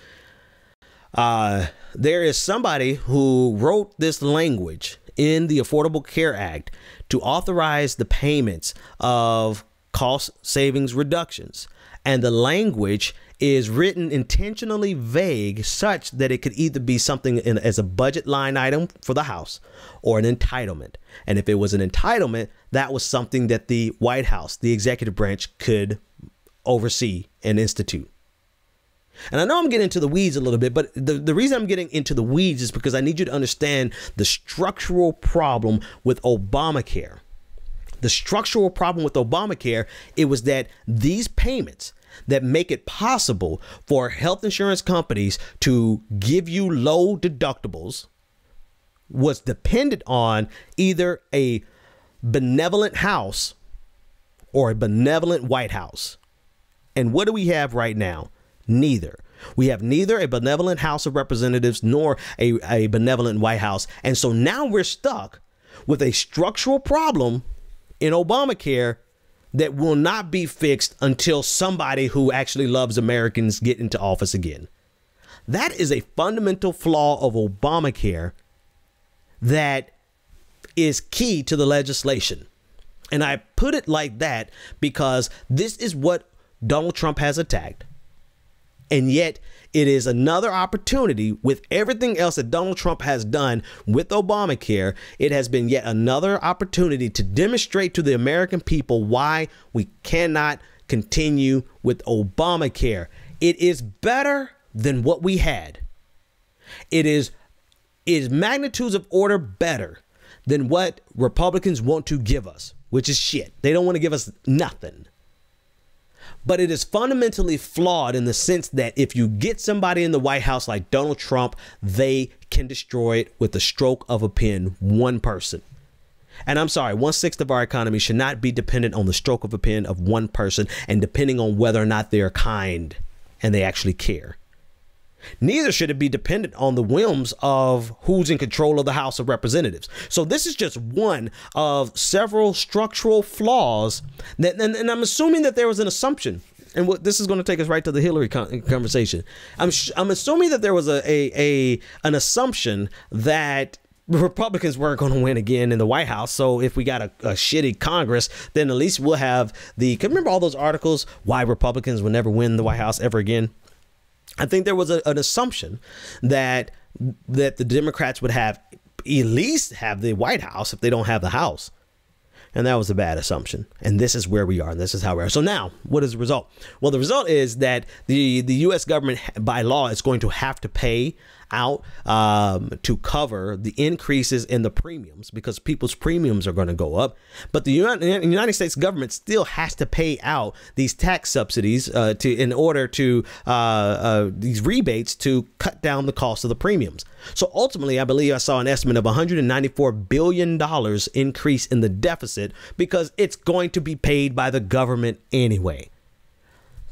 There is somebody who wrote this language in the Affordable Care Act to authorize the payments of cost savings reductions. And the language is written intentionally vague such that it could either be something as a budget line item for the House or an entitlement. And if it was an entitlement, that was something that the White House, the executive branch, could oversee and institute. And I know I'm getting into the weeds a little bit, but the reason I'm getting into the weeds is because I need you to understand the structural problem with Obamacare. The structural problem with Obamacare, it was that these payments that make it possible for health insurance companies to give you low deductibles was dependent on either a benevolent House or a benevolent White House. And what do we have right now? Neither. We have neither a benevolent House of Representatives nor a benevolent White House. And so now we're stuck with a structural problem in Obamacare that will not be fixed until somebody who actually loves Americans get into office again. That is a fundamental flaw of Obamacare that is key to the legislation. And I put it like that because this is what Donald Trump has attacked. And yet it is another opportunity with everything else that Donald Trump has done with Obamacare. It has been yet another opportunity to demonstrate to the American people why we cannot continue with Obamacare. It is better than what we had. It is magnitudes of order better than what Republicans want to give us, which is shit. They don't want to give us nothing. But it is fundamentally flawed in the sense that if you get somebody in the White House like Donald Trump, they can destroy it with the stroke of a pen, one person. And I'm sorry, 1/6 of our economy should not be dependent on the stroke of a pen of one person and depending on whether or not they're kind and they actually care. Neither should it be dependent on the whims of who's in control of the House of Representatives. So this is just one of several structural flaws that, and I'm assuming that there was an assumption, and what this is going to take us right to the Hillary conversation. I'm assuming that there was an assumption that Republicans weren't going to win again in the White House. So if we got a shitty Congress, then at least we'll have remember all those articles why Republicans will never win the White House ever again? I think there was an assumption that the Democrats would have at least have the White House if they don't have the House. And that was a bad assumption. And this is where we are. And this is how we are. So now, what is the result? Well, the result is that the U.S. government by law is going to have to pay out to cover the increases in the premiums because people's premiums are going to go up. But the United States government still has to pay out these tax subsidies in order to these rebates to cut down the cost of the premiums. So ultimately, I believe I saw an estimate of $194 billion increase in the deficit because it's going to be paid by the government anyway.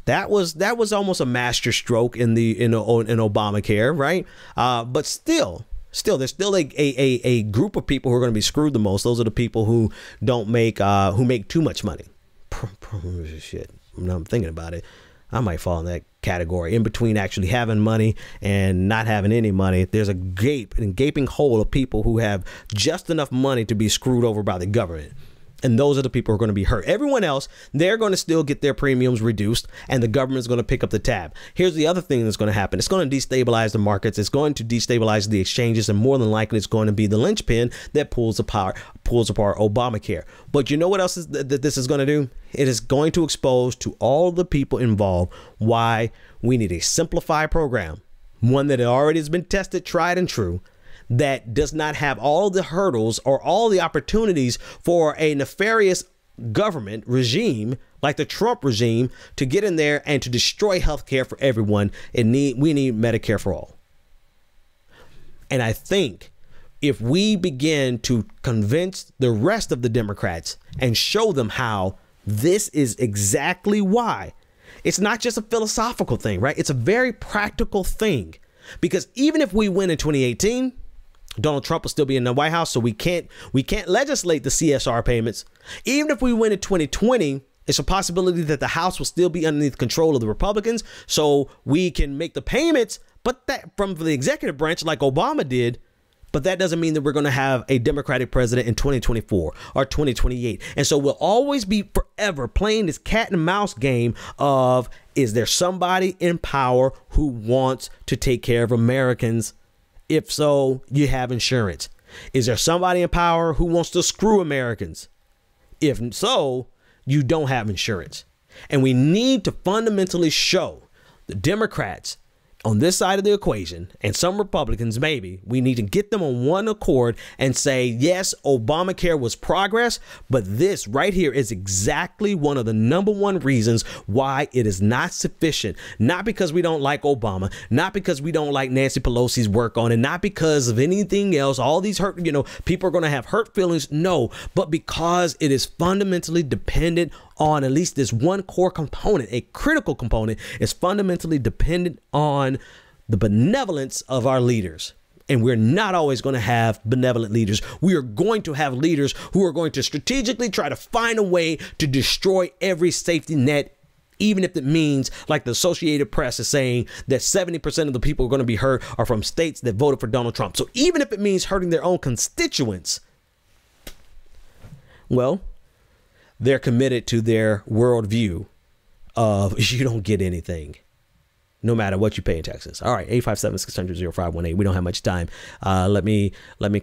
That was almost a master stroke in Obamacare, right? But still, there's still a group of people who are going to be screwed the most. Those are the people who make too much money. Shit. Now I'm thinking about it. I might fall in that category. In between actually having money and not having any money, there's a gaping hole of people who have just enough money to be screwed over by the government. And those are the people who are going to be hurt. Everyone else, they're going to still get their premiums reduced and the government's going to pick up the tab. Here's the other thing that's going to happen. It's going to destabilize the markets. It's going to destabilize the exchanges. And more than likely, it's going to be the linchpin that pulls apart Obamacare. But you know what else that this is going to do? It is going to expose to all the people involved why we need a simplified program, one that already has been tested, tried and true, that does not have all the hurdles or all the opportunities for a nefarious government regime like the Trump regime to get in there and to destroy health care for everyone. We need Medicare for all. And I think if we begin to convince the rest of the Democrats and show them how this is exactly why, it's not just a philosophical thing, right? It's a very practical thing, because even if we win in 2018, Donald Trump will still be in the White House, so we can't legislate the CSR payments. Even if we win in 2020, it's a possibility that the House will still be underneath control of the Republicans, so we can make the payments, but that from the executive branch like Obama did. But that doesn't mean that we're going to have a Democratic president in 2024 or 2028. And so we'll always be forever playing this cat and mouse game of, is there somebody in power who wants to take care of Americans? If so, you have insurance. Is there somebody in power who wants to screw Americans? If so, you don't have insurance. And we need to fundamentally show the Democrats on this side of the equation, and some Republicans, maybe, we need to get them on one accord and say, yes, Obamacare was progress, but this right here is exactly one of the #1 reasons why it is not sufficient. Not because we don't like Obama, not because we don't like Nancy Pelosi's work on it, not because of anything else. All these hurt, people are going to have hurt feelings. No, but because it is fundamentally dependent on at least this one core component, a critical component, is fundamentally dependent on the benevolence of our leaders. And we're not always going to have benevolent leaders. We are going to have leaders who are going to strategically try to find a way to destroy every safety net, even if it means, like the Associated Press is saying, that 70% of the people who are going to be hurt are from states that voted for Donald Trump. So even if it means hurting their own constituents, well, they're committed to their worldview of you don't get anything, no matter what you pay in taxes. All right, 857-600-0518. We don't have much time. Let me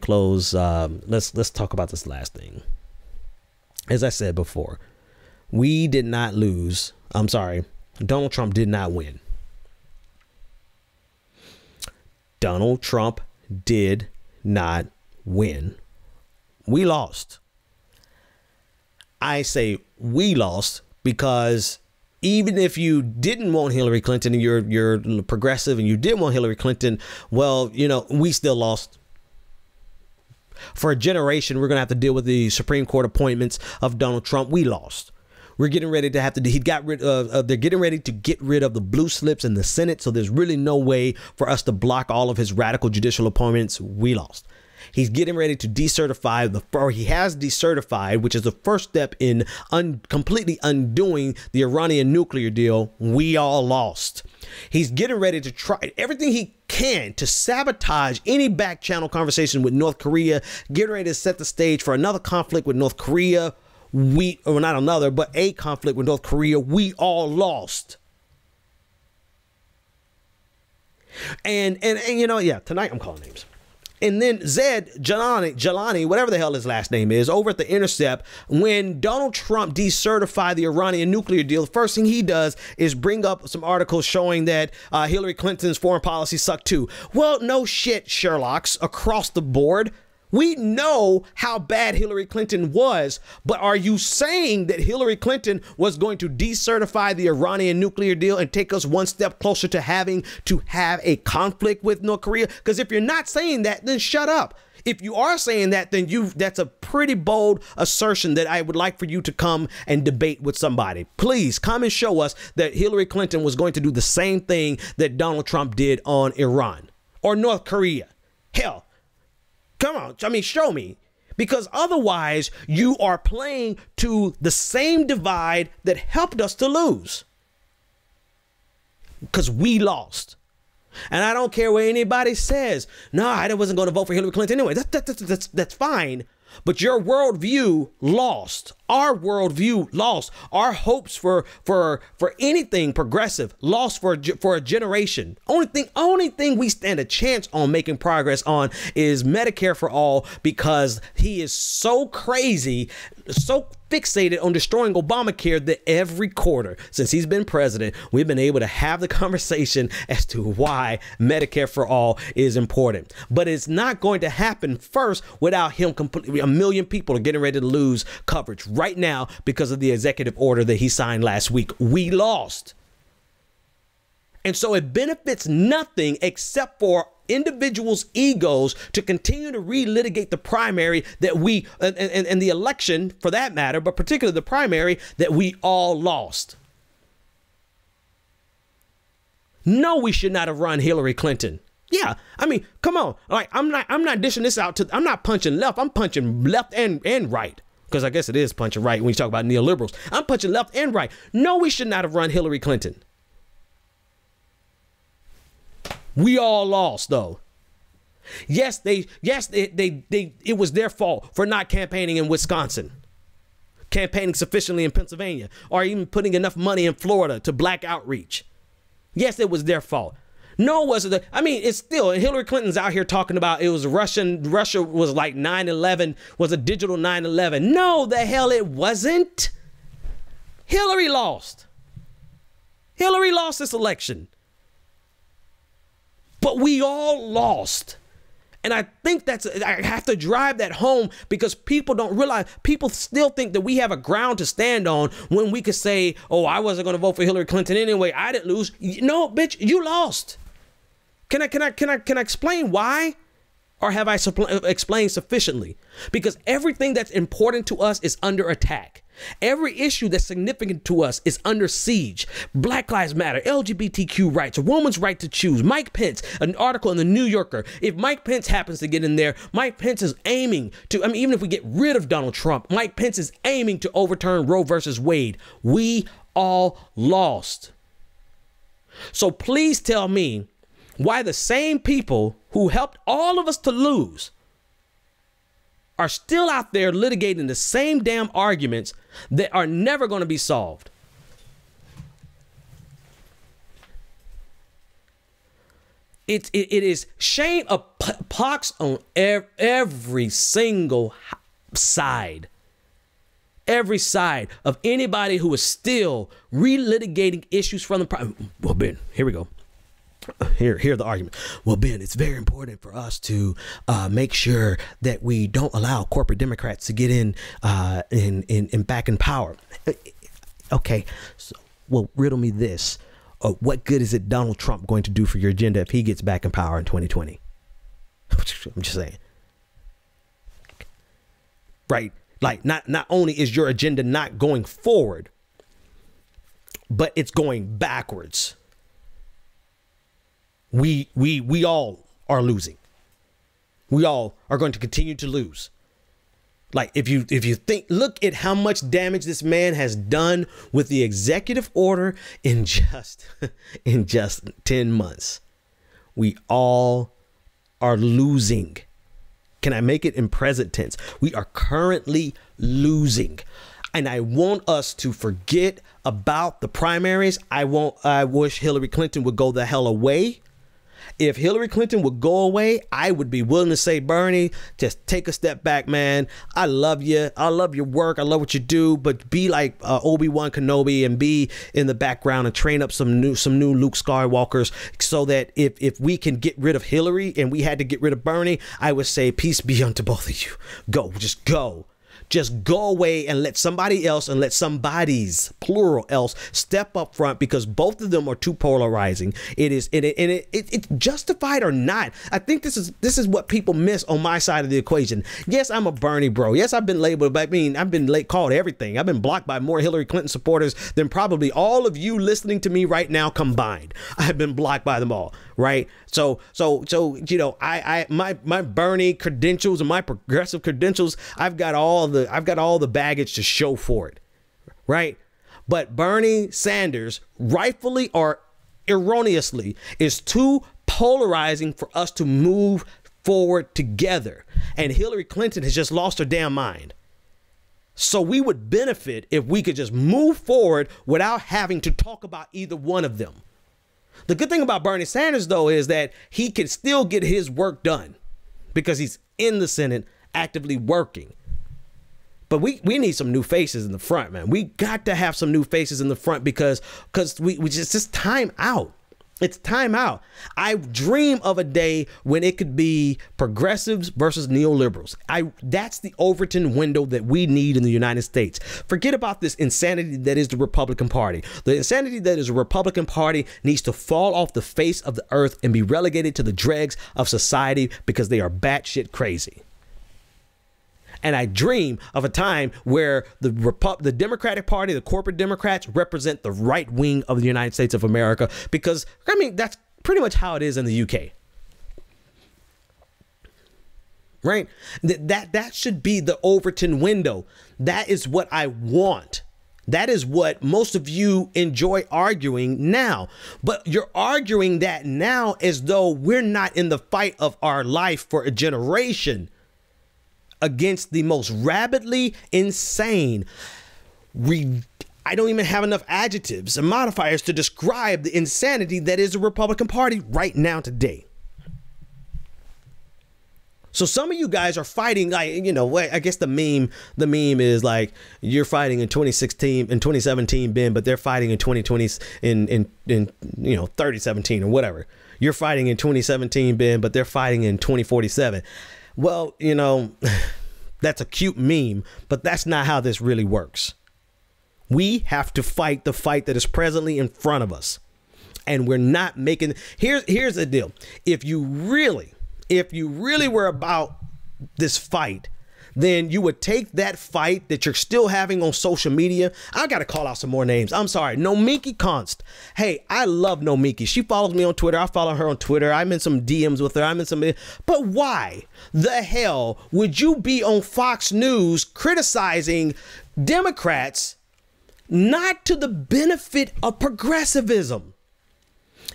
close. Let's talk about this last thing. As I said before, we did not lose. I'm sorry, Donald Trump did not win. Donald Trump did not win. We lost. I say we lost because even if you didn't want Hillary Clinton and you're progressive and you did want Hillary Clinton, well, you know, we still lost. For a generation, we're going to have to deal with the Supreme Court appointments of Donald Trump. We lost. We're getting ready to have to. He got rid of. They're getting ready to get rid of the blue slips in the Senate. So there's really no way for us to block all of his radical judicial appointments. We lost. He's getting ready to decertify or he has decertified, which is the first step in completely undoing the Iranian nuclear deal. We all lost. He's getting ready to try everything he can to sabotage any back channel conversation with North Korea, getting ready to set the stage for another conflict with North Korea. Or not another, but a conflict with North Korea. We all lost. And you know, yeah, tonight I'm calling names. And then Zed Jalani, whatever the hell his last name is, over at The Intercept, when Donald Trump decertified the Iranian nuclear deal, the first thing he does is bring up some articles showing that Hillary Clinton's foreign policy sucked too. Well, no shit, Sherlocks, across the board. We know how bad Hillary Clinton was, but are you saying that Hillary Clinton was going to decertify the Iranian nuclear deal and take us one step closer to having to have a conflict with North Korea? Because if you're not saying that, then shut up. If you are saying that, then that's a pretty bold assertion that I would like for you to come and debate with somebody. Please come and show us that Hillary Clinton was going to do the same thing that Donald Trump did on Iran or North Korea. Hell. Come on, I mean, show me, because otherwise you are playing to the same divide that helped us to lose. Because we lost. And I don't care what anybody says. No, I wasn't going to vote for Hillary Clinton anyway. That's fine. But your worldview lost. Our worldview lost. Our hopes for anything progressive lost for a generation. Only thing we stand a chance on making progress on is Medicare for all, because he is so crazy, so fixated on destroying Obamacare that every quarter since he's been president, we've been able to have the conversation as to why Medicare for all is important. But it's not going to happen first without him completely. 1 million people are getting ready to lose coverage right now because of the executive order that he signed last week. We lost. And so it benefits nothing except for individuals' egos to continue to relitigate the primary that we and the election for that matter, but particularly the primary that we all lost. No, we should not have run Hillary Clinton. Yeah, I mean, come on. Like, I'm not dishing this out I'm not punching left. I'm punching left and right. Because I guess it is punching right when you talk about neoliberals. I'm punching left and right. No, we should not have run Hillary Clinton. We all lost, though. Yes, it was their fault for not campaigning in Wisconsin, campaigning sufficiently in Pennsylvania, or even putting enough money in Florida to black outreach. Yes, it was their fault. No, it wasn't. I mean, it's still, Hillary Clinton's out here talking about it was Russia was like 9/11, was a digital 9/11. No, the hell it wasn't. Hillary lost. Hillary lost this election. But we all lost. And I think I have to drive that home, because people don't realize, people still think that we have a ground to stand on when we could say, oh, I wasn't going to vote for Hillary Clinton anyway. I didn't lose. No, bitch, you lost. Can I explain why? Or have I explained sufficiently? Because everything that's important to us is under attack. Every issue that's significant to us is under siege. Black Lives Matter, LGBTQ rights, a woman's right to choose. Mike Pence, an article in the New Yorker. If Mike Pence happens to get in there, Mike Pence is aiming to, I mean, even if we get rid of Donald Trump, Mike Pence is aiming to overturn Roe versus Wade. We all lost. So please tell me why the same people who helped all of us to lose are still out there litigating the same damn arguments that are never going to be solved. it is shame of pox on every single side. Every side of anybody who is still relitigating issues from the well, Ben, here we go. Here's the argument. Well, Ben, it's very important for us to make sure that we don't allow corporate Democrats to get in back in power. Okay, so, well, riddle me this. What good is it Donald Trump going to do for your agenda if he gets back in power in 2020? I'm just saying. Right. Like, not only is your agenda not going forward, but it's going backwards. We all are losing. We all are going to continue to lose. Like, if you think, look at how much damage this man has done with the executive order in just 10 months. We all are losing. Can I make it in present tense? We are currently losing. And I want us to forget about the primaries. I wish Hillary Clinton would go the hell away. If Hillary Clinton would go away, I would be willing to say, Bernie, just take a step back, man. I love you. I love your work. I love what you do. But be like Obi-Wan Kenobi and be in the background and train up some new Luke Skywalkers so that if we can get rid of Hillary and we had to get rid of Bernie, I would say peace be unto both of you. Go. Just go. Just go away and let somebody else and let somebody's plural else step up front, because both of them are too polarizing. It's justified or not. I think this is what people miss on my side of the equation. Yes, I'm a Bernie bro. Yes, I've been labeled, but I mean, I've been called everything. I've been blocked by more Hillary Clinton supporters than probably all of you listening to me right now combined. I've been blocked by them all. Right. So, you know, my Bernie credentials and my progressive credentials, I've got all the baggage to show for it. Right. But Bernie Sanders, rightfully or erroneously, is too polarizing for us to move forward together. And Hillary Clinton has just lost her damn mind. So we would benefit if we could just move forward without having to talk about either one of them. The good thing about Bernie Sanders, though, is that he can still get his work done because he's in the Senate actively working. But we need some new faces in the front, man. We got to have some new faces in the front because we just time out. It's time out. I dream of a day when it could be progressives versus neoliberals. That's the Overton window that we need in the United States. Forget about this insanity that is the Republican Party. The insanity that is the Republican Party needs to fall off the face of the earth and be relegated to the dregs of society because they are batshit crazy. And I dream of a time where the Democratic Party, the corporate Democrats, represent the right wing of the United States of America, because, I mean, that's pretty much how it is in the UK. Right? That should be the Overton window. That is what I want. That is what most of you enjoy arguing now. But you're arguing that now as though we're not in the fight of our life for a generation against the most rabidly insane. I don't even have enough adjectives and modifiers to describe the insanity that is the Republican Party right now today. So some of you guys are fighting, like, you know, I guess the meme is like, you're fighting in 2017, Ben, but they're fighting in 2020 in 3017 or whatever. You're fighting in 2017, Ben, but they're fighting in 2047. Well, you know, that's a cute meme, but that's not how this really works. We have to fight the fight that is presently in front of us. And we're not making. Here's the deal. If you really were about this fight, then you would take that fight that you're still having on social media. I got to call out some more names. I'm sorry. Nomiki Const. Hey, I love Nomiki. She follows me on Twitter. I follow her on Twitter. I'm in some DMs with her. But why the hell would you be on Fox News criticizing Democrats not to the benefit of progressivism?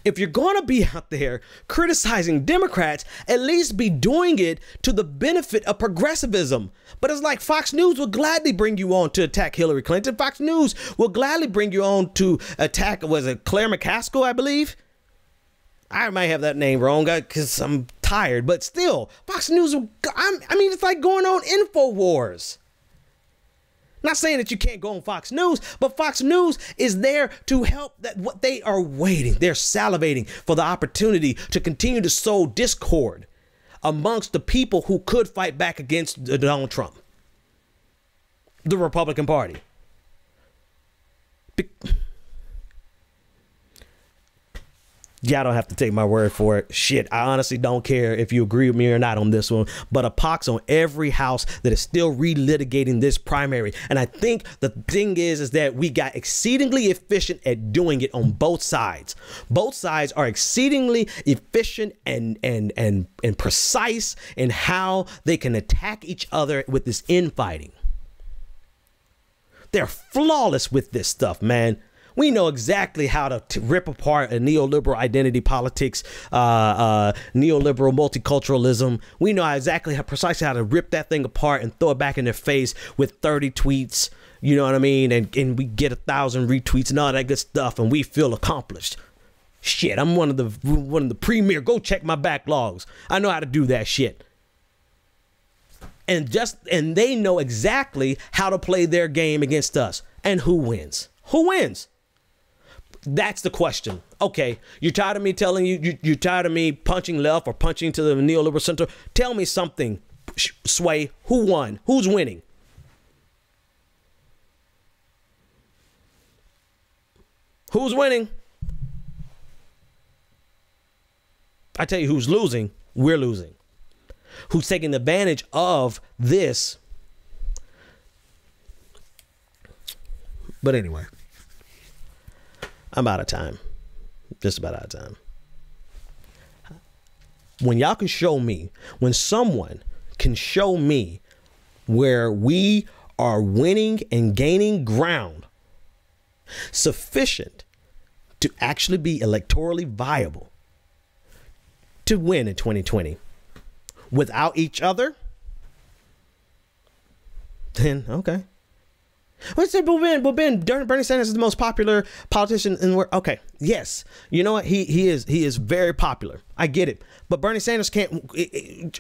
If you're going to be out there criticizing Democrats, at least be doing it to the benefit of progressivism. But it's like Fox News will gladly bring you on to attack Hillary Clinton. Fox News will gladly bring you on to attack, was it Claire McCaskill, I believe? I might have that name wrong because I'm tired, but still, Fox News, it's like going on InfoWars. Not saying that you can't go on Fox News, but Fox News is there to help that what they are waiting. They're salivating for the opportunity to continue to sow discord amongst the people who could fight back against Donald Trump, the Republican Party. Y'all don't have to take my word for it. Shit, I honestly don't care if you agree with me or not on this one, but a pox on every house that is still relitigating this primary. And I think the thing is that we got exceedingly efficient at doing it on both sides. Both sides are exceedingly efficient and precise in how they can attack each other with this infighting. They're flawless with this stuff, man. We know exactly how to rip apart a neoliberal identity politics, neoliberal multiculturalism. We know precisely how to rip that thing apart and throw it back in their face with 30 tweets. You know what I mean? And we get 1,000 retweets and all that good stuff, and we feel accomplished. Shit, I'm one of the premier. Go check my backlogs. I know how to do that shit. And they know exactly how to play their game against us. And who wins? Who wins? That's the question. Okay, you're tired of me telling you, you're tired of me punching left or punching to the neoliberal center. Tell me something, Sway. Who won? Who's winning? Who's winning? I tell you who's losing. We're losing. Who's taking advantage of this? But anyway. I'm out of time. Just about out of time. When y'all can show me, when someone can show me where we are winning and gaining ground sufficient to actually be electorally viable to win in 2020 without each other, then okay. But Ben, Bernie Sanders is the most popular politician in the world. Okay, yes, you know what? He is very popular. I get it. But Bernie Sanders can't.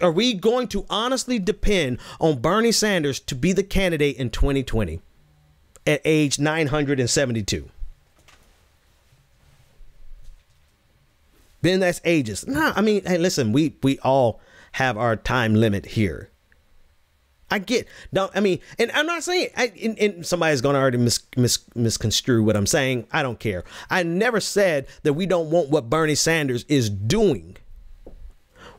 Are we going to honestly depend on Bernie Sanders to be the candidate in 2020 at age 972? Ben, that's ages. No, I mean, hey, listen, we all have our time limit here. I get, and I'm not saying, and somebody's going to already misconstrue what I'm saying. I don't care. I never said that we don't want what Bernie Sanders is doing.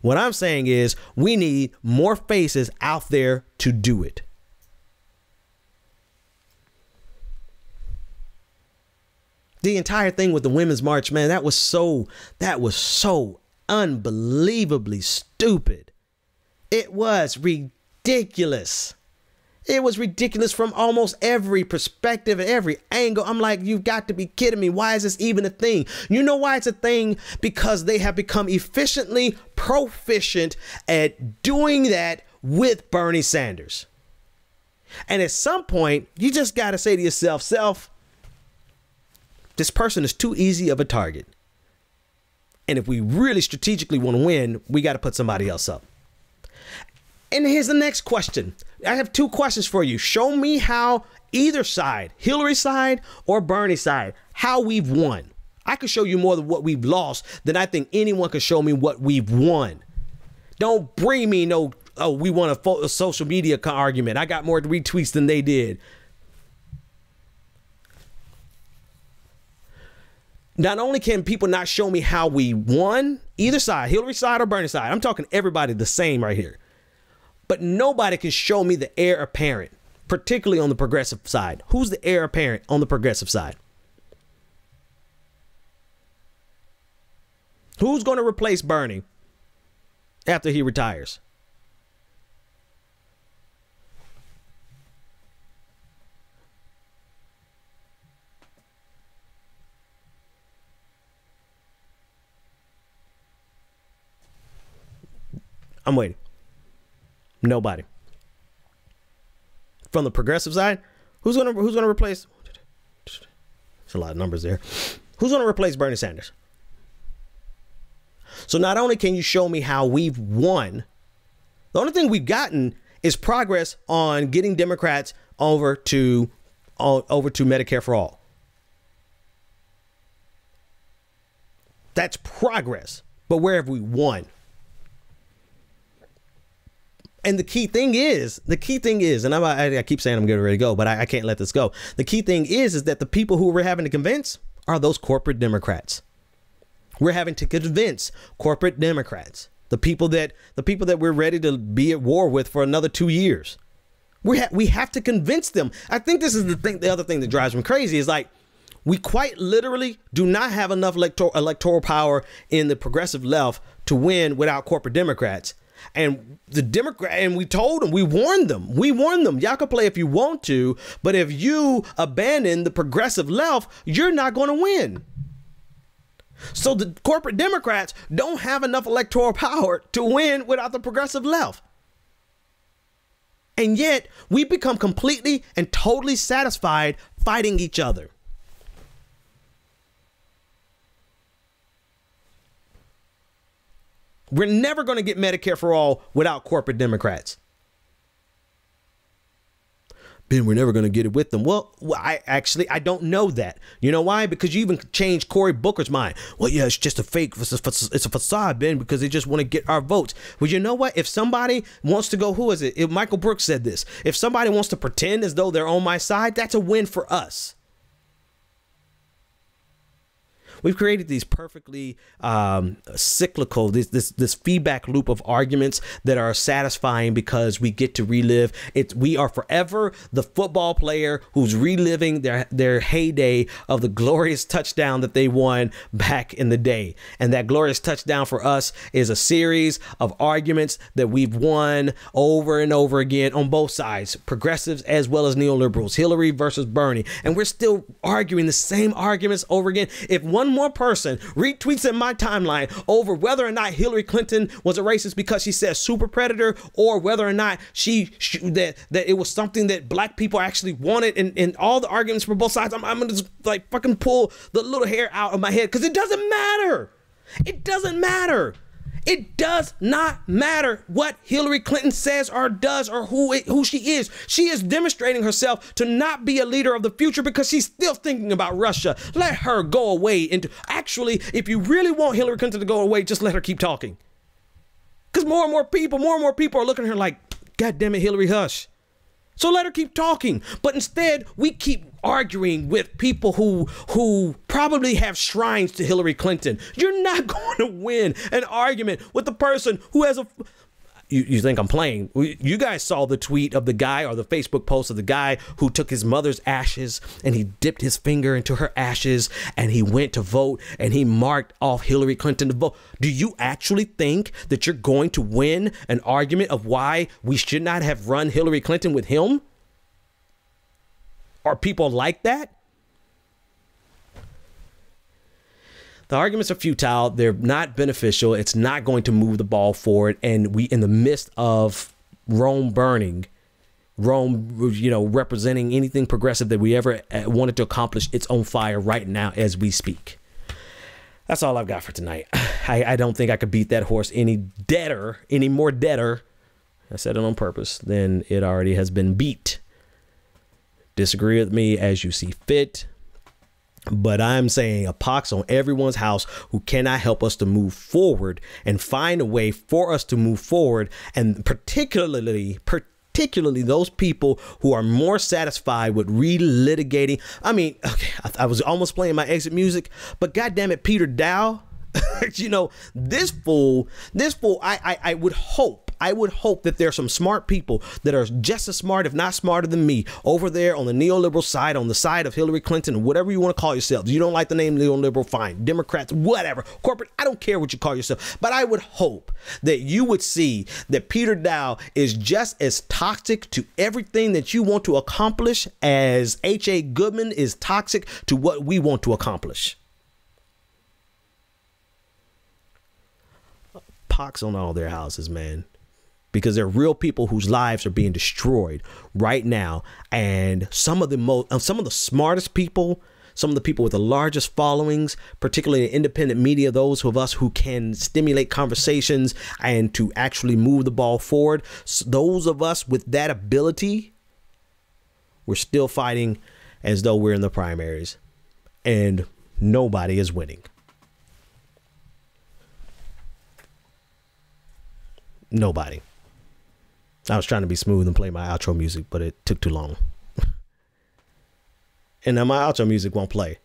What I'm saying is we need more faces out there to do it. The entire thing with the Women's March, man, that was so unbelievably stupid. It was ridiculous. It was ridiculous from almost every perspective and every angle. I'm like, you've got to be kidding me. Why is this even a thing? You know why it's a thing? Because they have become efficiently proficient at doing that with Bernie Sanders. And at some point, you just got to say to yourself, this person is too easy of a target. And if we really strategically want to win, we got to put somebody else up. And here's the next question. I have two questions for you. Show me how either side, Hillary side or Bernie side, how we've won. I could show you more than what we've lost than I think anyone could show me what we've won. Don't bring me no, we won a social media argument. I got more retweets than they did. Not only can people not show me how we won, either side, Hillary side or Bernie side, I'm talking everybody the same right here. But nobody can show me the heir apparent, particularly on the progressive side. Who's the heir apparent on the progressive side? Who's going to replace Bernie after he retires? I'm waiting. Nobody. From the progressive side, who's gonna replace? There's a lot of numbers there. Who's gonna replace Bernie Sanders? So not only can you show me how we've won, the only thing we've gotten is progress on getting Democrats over to Medicare for all. That's progress. But where have we won? And the key thing is, and I keep saying I'm getting ready to go, but I can't let this go. The key thing is that the people who we're having to convince are those corporate Democrats. We're having to convince corporate Democrats, the people that we're ready to be at war with for another 2 years. We have to convince them. I think this is the other thing that drives me crazy is like, we quite literally do not have enough electoral power in the progressive left to win without corporate Democrats. And we told them, we warned them, y'all can play if you want to, but if you abandon the progressive left, you're not going to win. So the corporate Democrats don't have enough electoral power to win without the progressive left. And yet we become completely and totally satisfied fighting each other. We're never going to get Medicare for all without corporate Democrats. Ben, we're never going to get it with them. Well, I don't know that. You know why? Because you even changed Cory Booker's mind. Well, yeah, it's just a fake. It's a facade, Ben, because they just want to get our votes. Well, you know what? If somebody wants to go, who is it? If Michael Brooks said this. If somebody wants to pretend as though they're on my side, that's a win for us. We've created these perfectly cyclical, this feedback loop of arguments that are satisfying because we get to relive it. We are forever the football player who's reliving their heyday of the glorious touchdown that they won back in the day. And that glorious touchdown for us is a series of arguments that we've won over and over again on both sides, progressives as well as neoliberals, Hillary versus Bernie. And we're still arguing the same arguments over again. If one more person retweets in my timeline over whether or not Hillary Clinton was a racist because she said super predator, or whether or not that it was something that black people actually wanted, and all the arguments for both sides, I'm gonna just like fucking pull the little hair out of my head, because it doesn't matter. It doesn't matter. It does not matter what Hillary Clinton says or does or who she is. She is demonstrating herself to not be a leader of the future because she's still thinking about Russia. Let her go away. Actually, if you really want Hillary Clinton to go away, just let her keep talking. Because more and more people are looking at her like, God damn it, Hillary, hush. So let her keep talking. But instead, we keep arguing with people who probably have shrines to Hillary Clinton. You're not going to win an argument with the person who has a... You think I'm playing? You guys saw the tweet of the guy, or the Facebook post of the guy who took his mother's ashes and he dipped his finger into her ashes and he went to vote and he marked off Hillary Clinton to vote. Do you actually think that you're going to win an argument of why we should not have run Hillary Clinton with him? Are people like that? The arguments are futile. They're not beneficial. It's not going to move the ball forward. And we, in the midst of Rome burning, Rome, representing anything progressive that we ever wanted to accomplish, it's on fire right now as we speak. That's all I've got for tonight. I don't think I could beat that horse any more deader. I said it on purpose than it already has been beat. Disagree with me as you see fit. But I'm saying a pox on everyone's house who cannot help us to move forward and find a way for us to move forward. And particularly those people who are more satisfied with relitigating. I mean, okay, I was almost playing my exit music, but goddamn it, Peter Dow, this fool, I would hope that there's some smart people that are just as smart, if not smarter than me, over there on the neoliberal side, on the side of Hillary Clinton, whatever you want to call yourselves. You don't like the name neoliberal, fine. Democrats, whatever. Corporate, I don't care what you call yourself. But I would hope that you would see that Peter Dow is just as toxic to everything that you want to accomplish as H.A. Goodman is toxic to what we want to accomplish. Pox on all their houses, man. Because they're real people whose lives are being destroyed right now. And some of the smartest people, some of the people with the largest followings, particularly in independent media, those of us who can stimulate conversations and to actually move the ball forward. So those of us with that ability, we're still fighting as though we're in the primaries and nobody is winning. Nobody. I was trying to be smooth and play my outro music, but it took too long. And now my outro music won't play.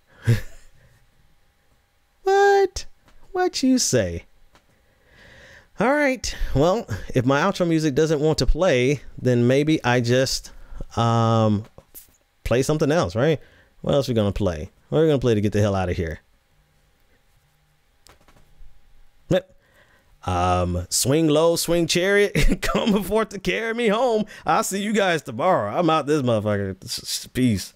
What you say? All right. Well, if my outro music doesn't want to play, then maybe I just play something else, right? What else are we going to play? What are we going to play to get the hell out of here? Swing low, swing chariot, coming forth to carry me home. I'll see you guys tomorrow. I'm out this motherfucker. Peace.